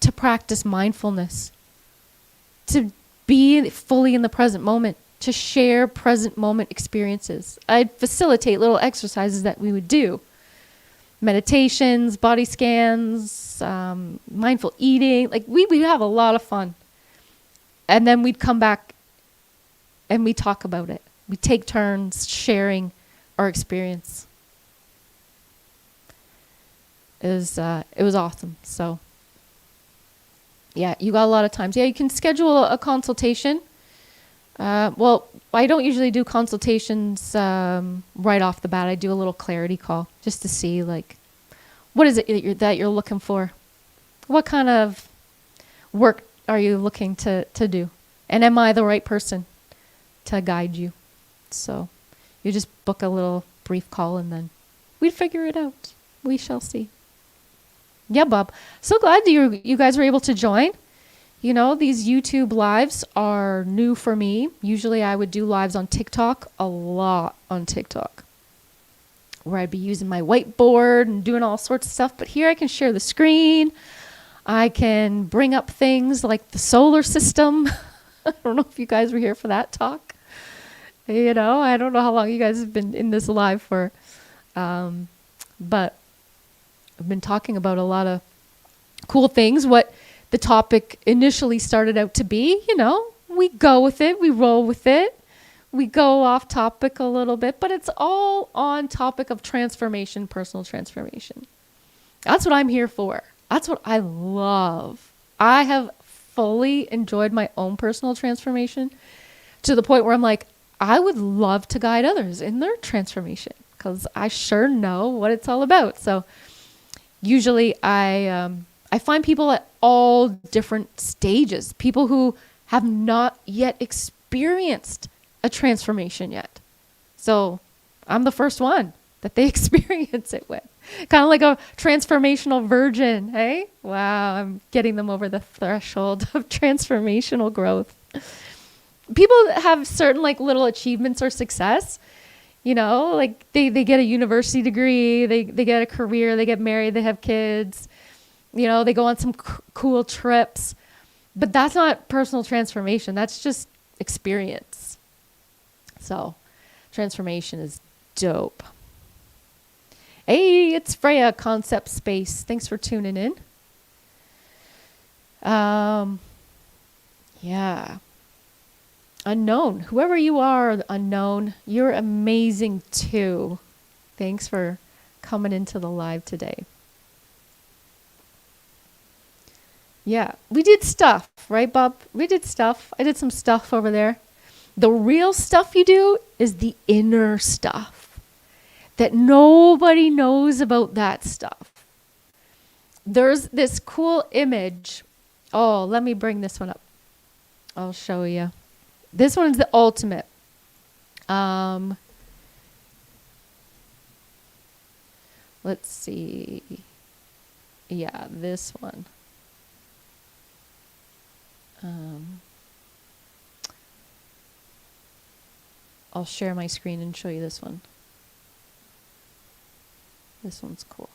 to practice mindfulness, to be fully in the present moment, to share present moment experiences. I'd facilitate little exercises that we would do. Meditations, body scans, mindful eating. Like we'd have a lot of fun. And then we'd come back and we talk about it. We take turns sharing our experience. It was awesome. So yeah, you got a lot of times. Yeah, you can schedule a consultation. Well, I don't usually do consultations right off the bat. I do a little clarity call just to see, like, what is it that you're looking for? What kind of work are you looking to do? And am I the right person to guide you? So you just book a little brief call and then we'd figure it out. We shall see. Yeah, Bob. So glad you guys were able to join. You know, these YouTube lives are new for me. Usually I would do lives on TikTok, a lot on TikTok, where I'd be using my whiteboard and doing all sorts of stuff. But here I can share the screen. I can bring up things like the solar system. I don't know if you guys were here for that talk. You know, I don't know how long you guys have been in this live for. But I've been talking about a lot of cool things. What the topic initially started out to be, you know, we go with it, we roll with it, we go off topic a little bit, but it's all on topic of transformation, personal transformation. That's what I'm here for. That's what I love. I have fully enjoyed my own personal transformation to the point where I'm like, I would love to guide others in their transformation because I sure know what it's all about. So usually I find people at all different stages, people who have not yet experienced a transformation yet. So I'm the first one that they experience it with. Kind of like a transformational virgin, hey? Wow, I'm getting them over the threshold of transformational growth. People have certain like little achievements or success. You know, like they get a university degree, they get a career, they get married, they have kids, you know, they go on some cool trips. But that's not personal transformation. That's just experience. So transformation is dope. Hey, it's Fraya Concept Space. Thanks for tuning in. Yeah. Unknown. Whoever you are, unknown, you're amazing too. Thanks for coming into the live today. Yeah, we did stuff, right, Bob? We did stuff. I did some stuff over there. The real stuff you do is the inner stuff that nobody knows about that stuff. There's this cool image. Oh, let me bring this one up. I'll show you. This one's the ultimate. Let's see. Yeah, this one. I'll share my screen and show you this one. This one's cool.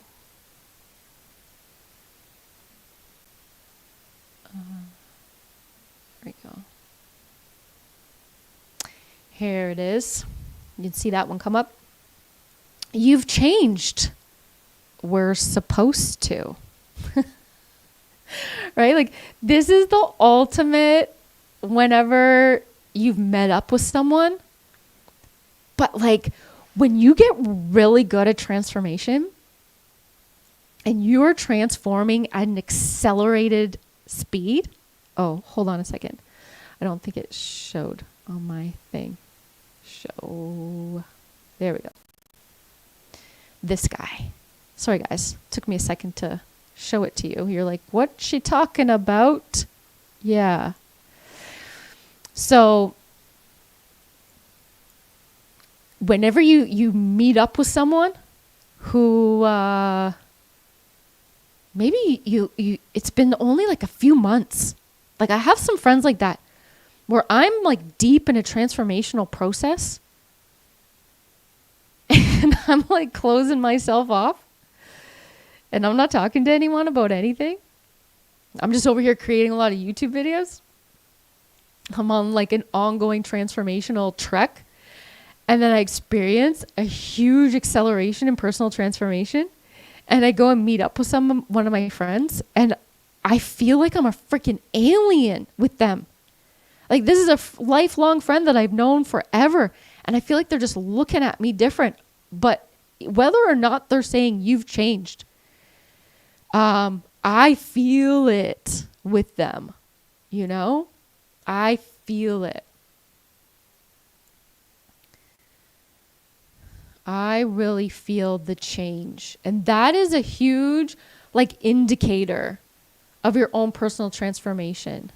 There we go. Here it is. You can see that one come up. You've changed. We're supposed to. Right? Like, this is the ultimate whenever you've met up with someone. But, like, when you get really good at transformation and you're transforming at an accelerated speed. Oh, hold on a second. I don't think it showed on my thing. Show. There we go. This guy. Sorry, guys. Took me a second to show it to you. You're like, what's she talking about? Yeah. So whenever you meet up with someone who maybe it's been only like a few months. Like I have some friends like that where I'm like deep in a transformational process and I'm like closing myself off and I'm not talking to anyone about anything. I'm just over here creating a lot of YouTube videos. I'm on like an ongoing transformational trek. And then I experience a huge acceleration in personal transformation. And I go and meet up with one of my friends. And I feel like I'm a freaking alien with them. Like this is a lifelong friend that I've known forever. And I feel like they're just looking at me different. But whether or not they're saying you've changed, I feel it with them. You know? I feel it. I really feel the change. And that is a huge like indicator of your own personal transformation.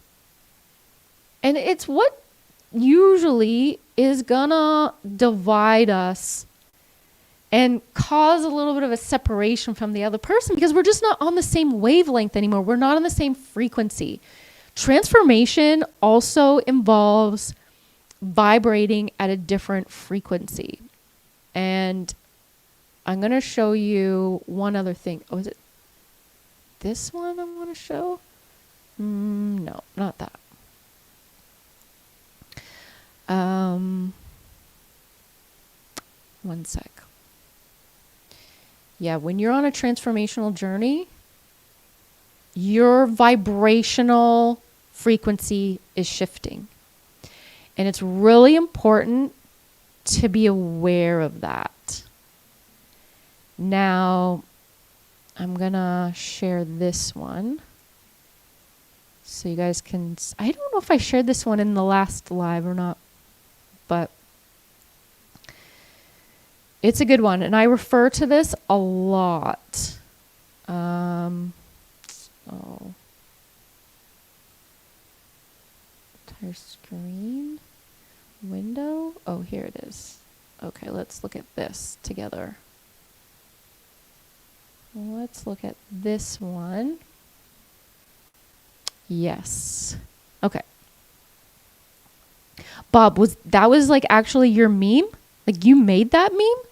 And it's what usually is gonna divide us and cause a little bit of a separation from the other person because we're just not on the same wavelength anymore. We're not on the same frequency. Transformation also involves vibrating at a different frequency. And I'm going to show you one other thing. Oh, is it this one I'm going to show? No, not that. One sec. Yeah, when you're on a transformational journey, your vibrational frequency is shifting. And it's really important to be aware of that. Now, I'm gonna share this one so you guys can, I don't know if I shared this one in the last live or not, but it's a good one. And I refer to this a lot. Entire screen. Window? Oh, here it is. Okay, let's look at this together. Let's look at this one. Yes. Okay. Bob, that was like actually your meme? Like you made that meme?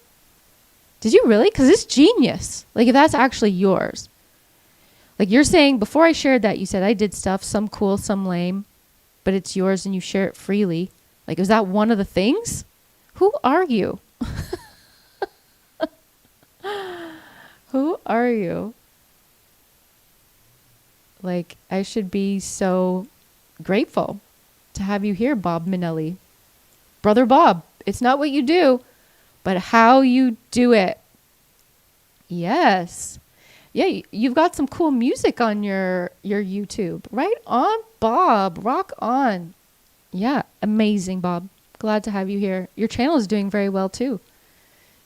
Did you really? Because it's genius. Like if that's actually yours. Like you're saying before I shared that, you said I did stuff, some cool, some lame, but it's yours and you share it freely. Like, is that one of the things? Who are you? Who are you? Like, I should be so grateful to have you here, Bob Minelli. Brother Bob, it's not what you do, but how you do it. Yes. Yeah, you've got some cool music on your YouTube. Right on, Bob. Rock on. Yeah, amazing, Bob. Glad to have you here. Your channel is doing very well too,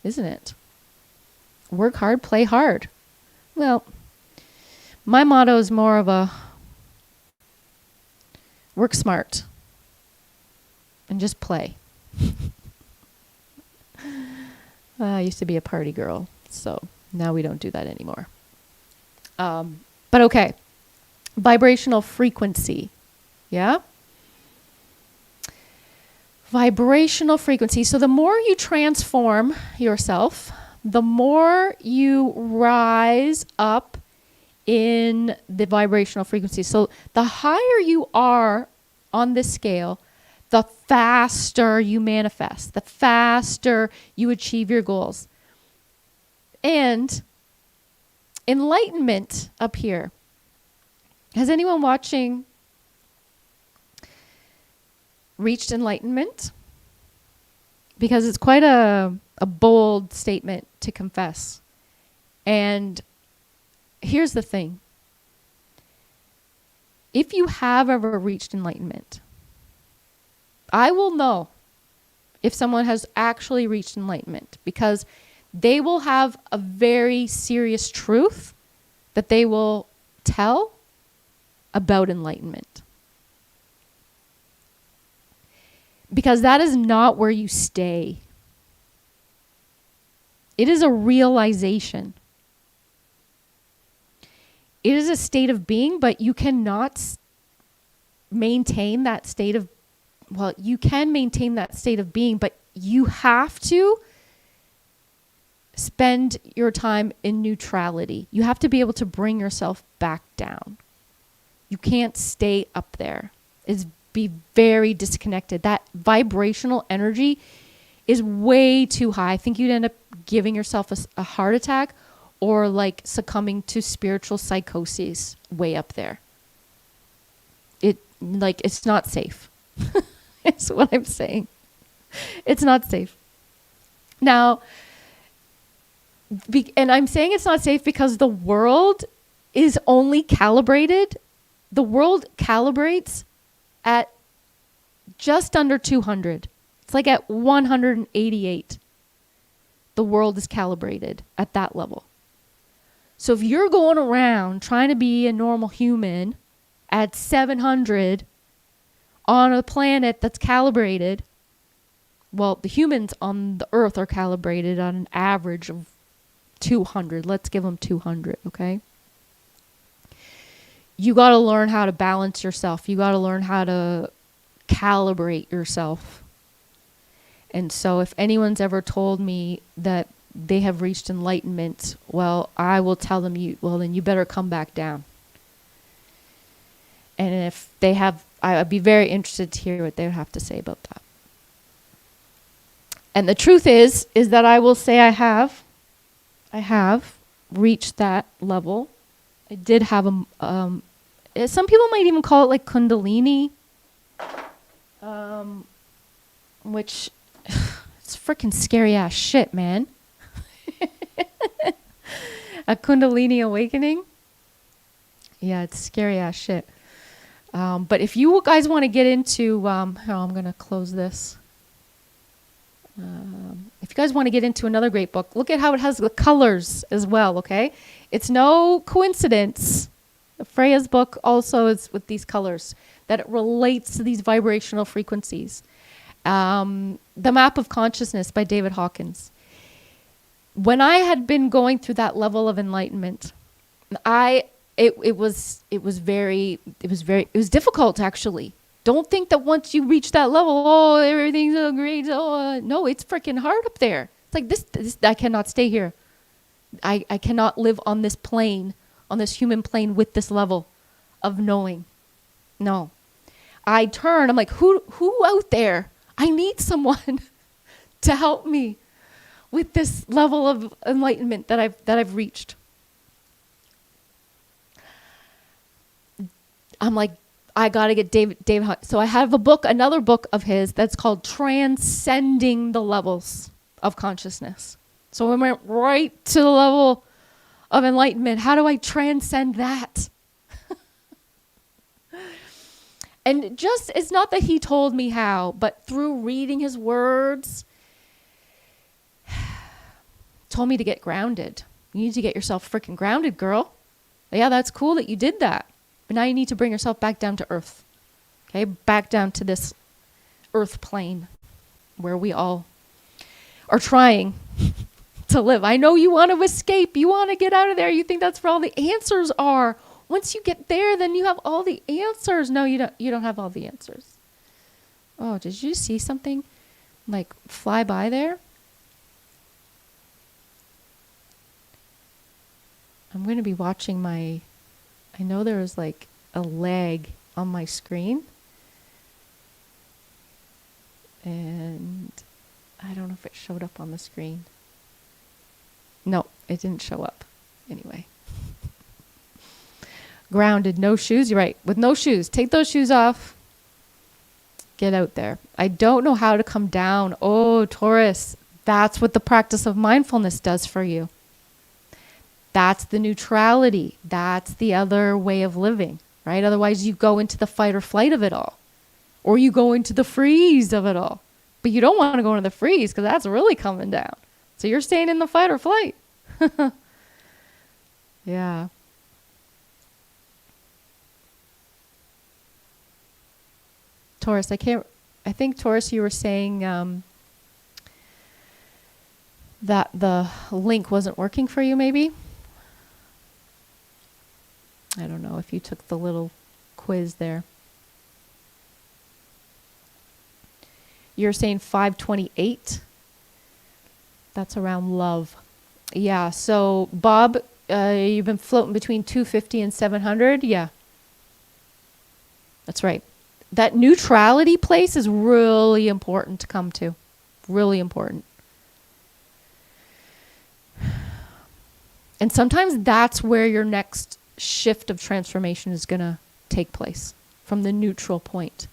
isn't it? Work hard, play hard. Well, my motto is more of a work smart and just play. I used to be a party girl, so now we don't do that anymore. But okay, vibrational frequency. Yeah? Vibrational frequency. So the more you transform yourself, the more you rise up in the vibrational frequency. So the higher you are on this scale, the faster you manifest, the faster you achieve your goals. And enlightenment up here. Has anyone watching reached enlightenment? Because it's quite a bold statement to confess. And here's the thing. If you have ever reached enlightenment, I will know if someone has actually reached enlightenment because they will have a very serious truth that they will tell about enlightenment. Because that is not where you stay. It is a realization. it is a state of being, but you cannot maintain that state of, well, you can maintain that state of being, but you have to spend your time in neutrality. You have to be able to bring yourself back down. You can't stay up there. It's be very disconnected. That vibrational energy is way too high. I think you'd end up giving yourself a heart attack or like succumbing to spiritual psychoses way up there. It's not safe. It's what I'm saying. It's not safe. Now, and I'm saying it's not safe because the world is only calibrated. The world calibrates at just under 200. It's like at 188. The world is calibrated at that level. So if you're going around trying to be a normal human at 700 on a planet that's calibrated, well, the humans on the earth are calibrated on an average of 200. Let's give them 200, okay? You got to learn how to balance yourself. You got to learn how to calibrate yourself. And so if anyone's ever told me that they have reached enlightenment, well, I will tell them, then you better come back down. And if they have, I'd be very interested to hear what they would have to say about that. And the truth is that I will say I have reached that level. I did have some people might even call it like Kundalini, which it's freaking scary ass shit, man. A Kundalini awakening. Yeah, it's scary ass shit. But if you guys want to get into, I'm going to close this. If you guys want to get into another great book, look at how it has the colors as well, okay? It's no coincidence. Freya's book also is with these colors, that it relates to these vibrational frequencies. The Map of Consciousness by David Hawkins. When I had been going through that level of enlightenment, it was difficult actually. Don't think that once you reach that level, oh, everything's so great. No, it's freaking hard up there. It's like this I cannot stay here. I cannot live on this plane, on this human plane with this level of knowing. No. I turn, I'm like, who out there? I need someone to help me with this level of enlightenment that I've reached. I'm like, I got to get David. So I have another book of his that's called Transcending the Levels of Consciousness. So we went right to the level of enlightenment. How do I transcend that? And just, it's not that he told me how, but through reading his words, told me to get grounded. You need to get yourself freaking grounded, girl. Yeah, that's cool that you did that. But now you need to bring yourself back down to earth. Okay, back down to this earth plane where we all are trying to live. I know you want to escape. You want to get out of there. You think that's where all the answers are. Once you get there, then you have all the answers. No, you don't have all the answers. Oh, did you see something like fly by there? I'm going to be watching I know there was like a lag on my screen. And I don't know if it showed up on the screen. No, it didn't show up. Anyway. Grounded, no shoes. You're right. With no shoes. Take those shoes off. Get out there. I don't know how to come down. Oh, Taurus. That's what the practice of mindfulness does for you. That's the neutrality. That's the other way of living, right? Otherwise, you go into the fight or flight of it all. Or you go into the freeze of it all. But you don't want to go into the freeze because that's really coming down. So you're staying in the fight or flight. Yeah. Taurus, I think Taurus, you were saying that the link wasn't working for you maybe? I don't know if you took the little quiz there. You're saying 528? That's around love. Yeah, so Bob, you've been floating between 250 and 700? Yeah. That's right. That neutrality place is really important to come to. Really important. And sometimes that's where your next shift of transformation is going to take place, from the neutral point.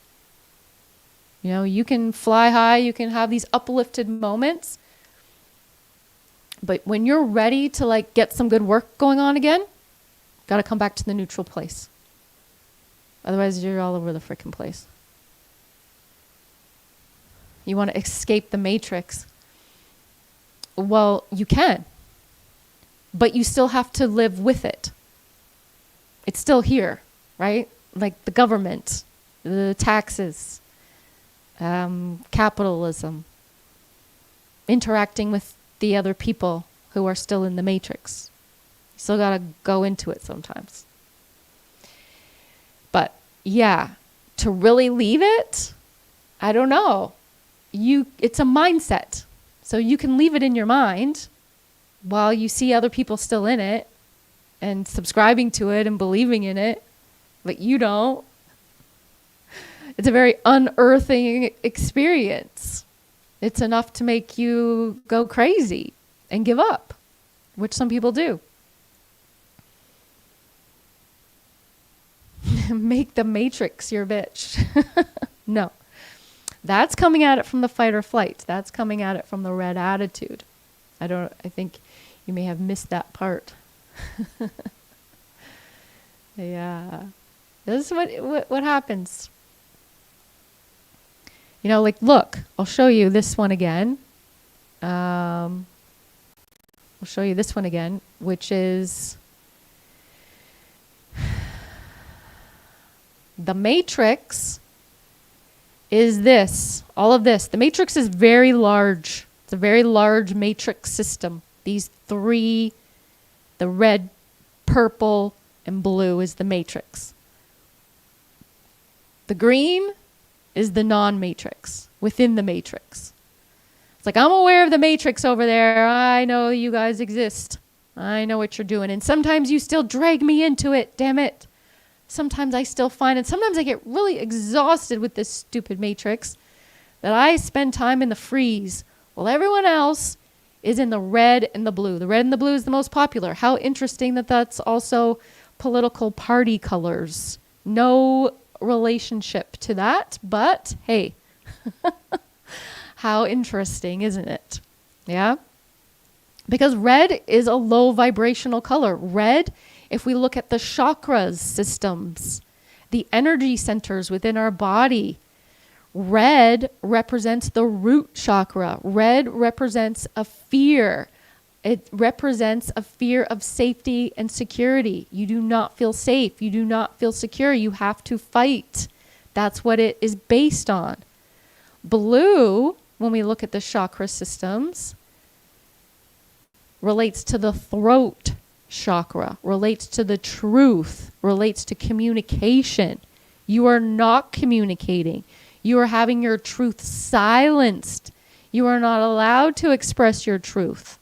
You know, you can fly high, you can have these uplifted moments, but when you're ready to like get some good work going on again, got to come back to the neutral place. Otherwise, you're all over the frickin' place. You want to escape the matrix. Well, you can, but you still have to live with it. It's still here, right? Like the government, the taxes, capitalism, interacting with the other people who are still in the matrix. You still got to go into it sometimes. But yeah, to really leave it, I don't know. It's a mindset. So you can leave it in your mind while you see other people still in it and subscribing to it and believing in it, but you don't. It's a very unearthing experience. It's enough to make you go crazy and give up, which some people do. Make the matrix your bitch. No. That's coming at it from the fight or flight. That's coming at it from the red attitude. I think you may have missed that part. Yeah. This is what happens. You know, like, look, I'll show you this one again. I'll show you this one again, which is the matrix is this, all of this. The matrix is very large. It's a very large matrix system. These three, the red, purple, and blue is the matrix. The green is the non-matrix, within the matrix. It's like, I'm aware of the matrix over there. I know you guys exist. I know what you're doing. And sometimes you still drag me into it, damn it. Sometimes I still find it. Sometimes I get really exhausted with this stupid matrix that I spend time in the freeze while everyone else is in the red and the blue. The red and the blue is the most popular. How interesting that that's also political party colors. No relationship to that, but hey, how interesting, isn't it? Yeah? Because red is a low vibrational color. Red, if we look at the chakras systems, the energy centers within our body, red represents the root chakra. Red represents a fear. It represents a fear of safety and security. You do not feel safe. You do not feel secure. You have to fight. That's what it is based on. Blue, when we look at the chakra systems, relates to the throat chakra, relates to the truth, relates to communication. You are not communicating. You are having your truth silenced. You are not allowed to express your truth.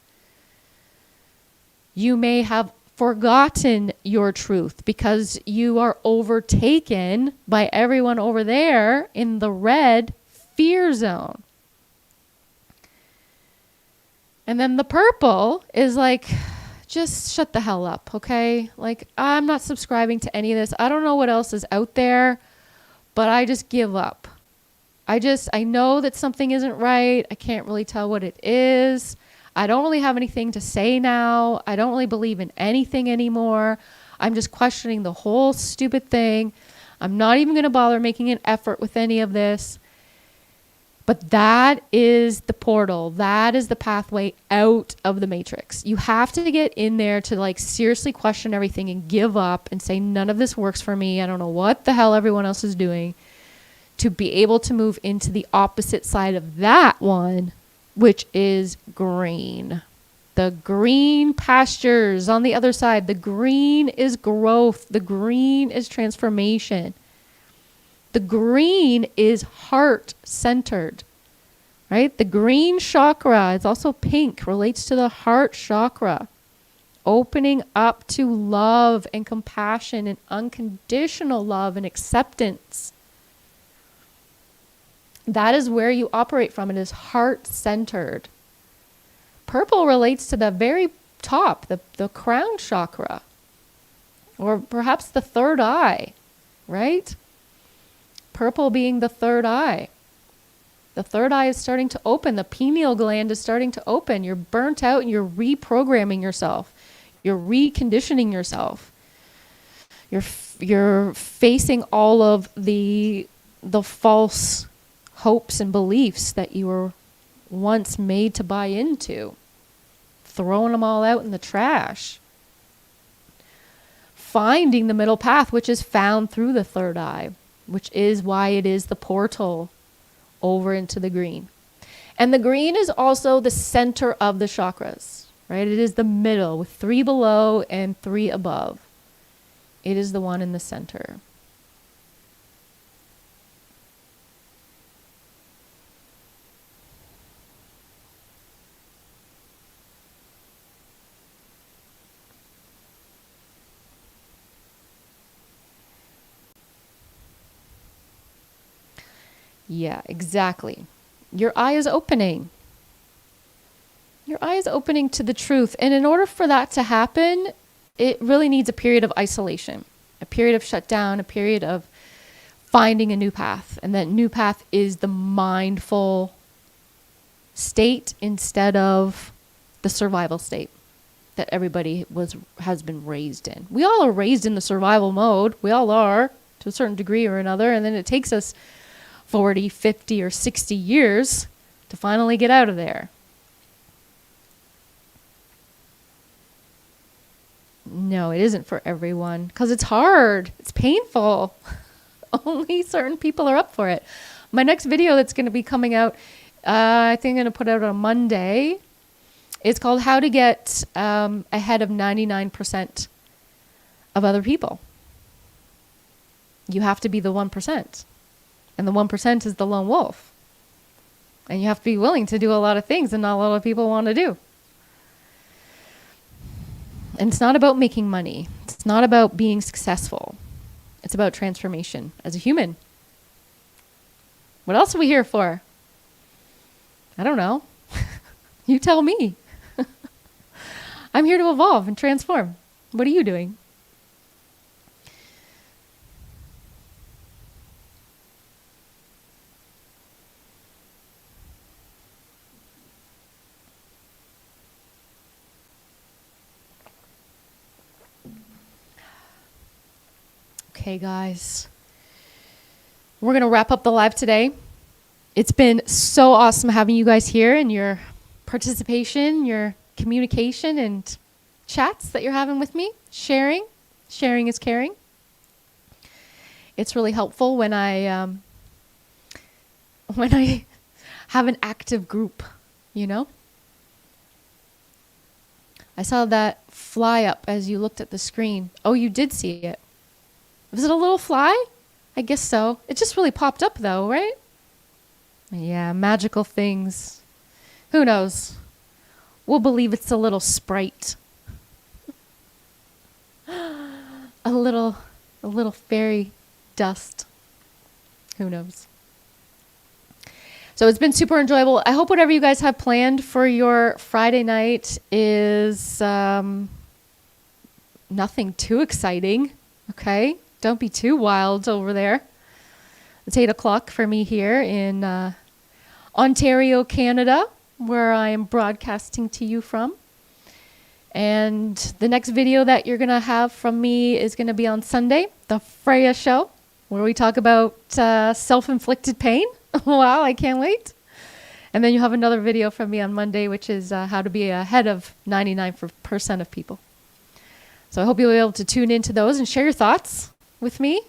You may have forgotten your truth because you are overtaken by everyone over there in the red fear zone. And then the purple is like, just shut the hell up, okay? Like, I'm not subscribing to any of this. I don't know what else is out there, but I just give up. I know that something isn't right. I can't really tell what it is. I don't really have anything to say now. I don't really believe in anything anymore. I'm just questioning the whole stupid thing. I'm not even going to bother making an effort with any of this. But that is the portal. That is the pathway out of the matrix. You have to get in there to like seriously question everything and give up and say, none of this works for me. I don't know what the hell everyone else is doing, to be able to move into the opposite side of that one, which is green. The green pastures on the other side. The green is growth. The green is transformation. The green is heart-centered, right? The green chakra, it's also pink, relates to the heart chakra. Opening up to love and compassion and unconditional love and acceptance. That is where you operate from. It is heart-centered. Purple relates to the very top, the crown chakra, or perhaps the third eye, right? Purple being the third eye. The third eye is starting to open. The pineal gland is starting to open. You're burnt out and you're reprogramming yourself. You're reconditioning yourself. You're facing all of the false hopes and beliefs that you were once made to buy into, throwing them all out in the trash. Finding the middle path, which is found through the third eye, which is why it is the portal over into the green. And the green is also the center of the chakras, right? It is the middle with 3 below and 3 above. It is the one in the center. Yeah, exactly. Your eye is opening. Your eye is opening to the truth. And in order for that to happen, it really needs a period of isolation, a period of shutdown, a period of finding a new path. And that new path is the mindful state instead of the survival state that everybody has been raised in. We all are raised in the survival mode. We all are to a certain degree or another. And then it takes us 40, 50, or 60 years to finally get out of there. No, it isn't for everyone because it's hard. It's painful. Only certain people are up for it. My next video that's going to be coming out, I think I'm going to put out on Monday. It's called How to Get Ahead of 99% of Other People. You have to be the 1%. And the 1% is the lone wolf. And you have to be willing to do a lot of things that not a lot of people want to do. And it's not about making money. It's not about being successful. It's about transformation as a human. What else are we here for? I don't know. You tell me. I'm here to evolve and transform. What are you doing? Okay, guys. We're going to wrap up the live today. It's been so awesome having you guys here and your participation, your communication and chats that you're having with me. Sharing. Sharing is caring. It's really helpful when I have an active group, you know? I saw that fly up as you looked at the screen. Oh, you did see it. Was it a little fly? I guess so. It just really popped up though, right? Yeah, magical things. Who knows? We'll believe it's a little sprite. a little fairy dust. Who knows? So it's been super enjoyable. I hope whatever you guys have planned for your Friday night is nothing too exciting. Okay? Don't be too wild over there. It's 8 o'clock for me here in Ontario, Canada, where I am broadcasting to you from. And the next video that you're going to have from me is going to be on Sunday, the Fraya Show, where we talk about self-inflicted pain. Wow, I can't wait. And then you'll have another video from me on Monday, which is how to be ahead of 99% of people. So I hope you'll be able to tune into those and share your thoughts with me.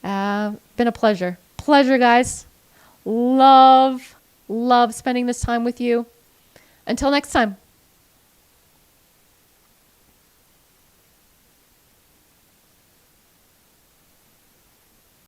Been a pleasure. Pleasure, guys. Love spending this time with you. Until next time.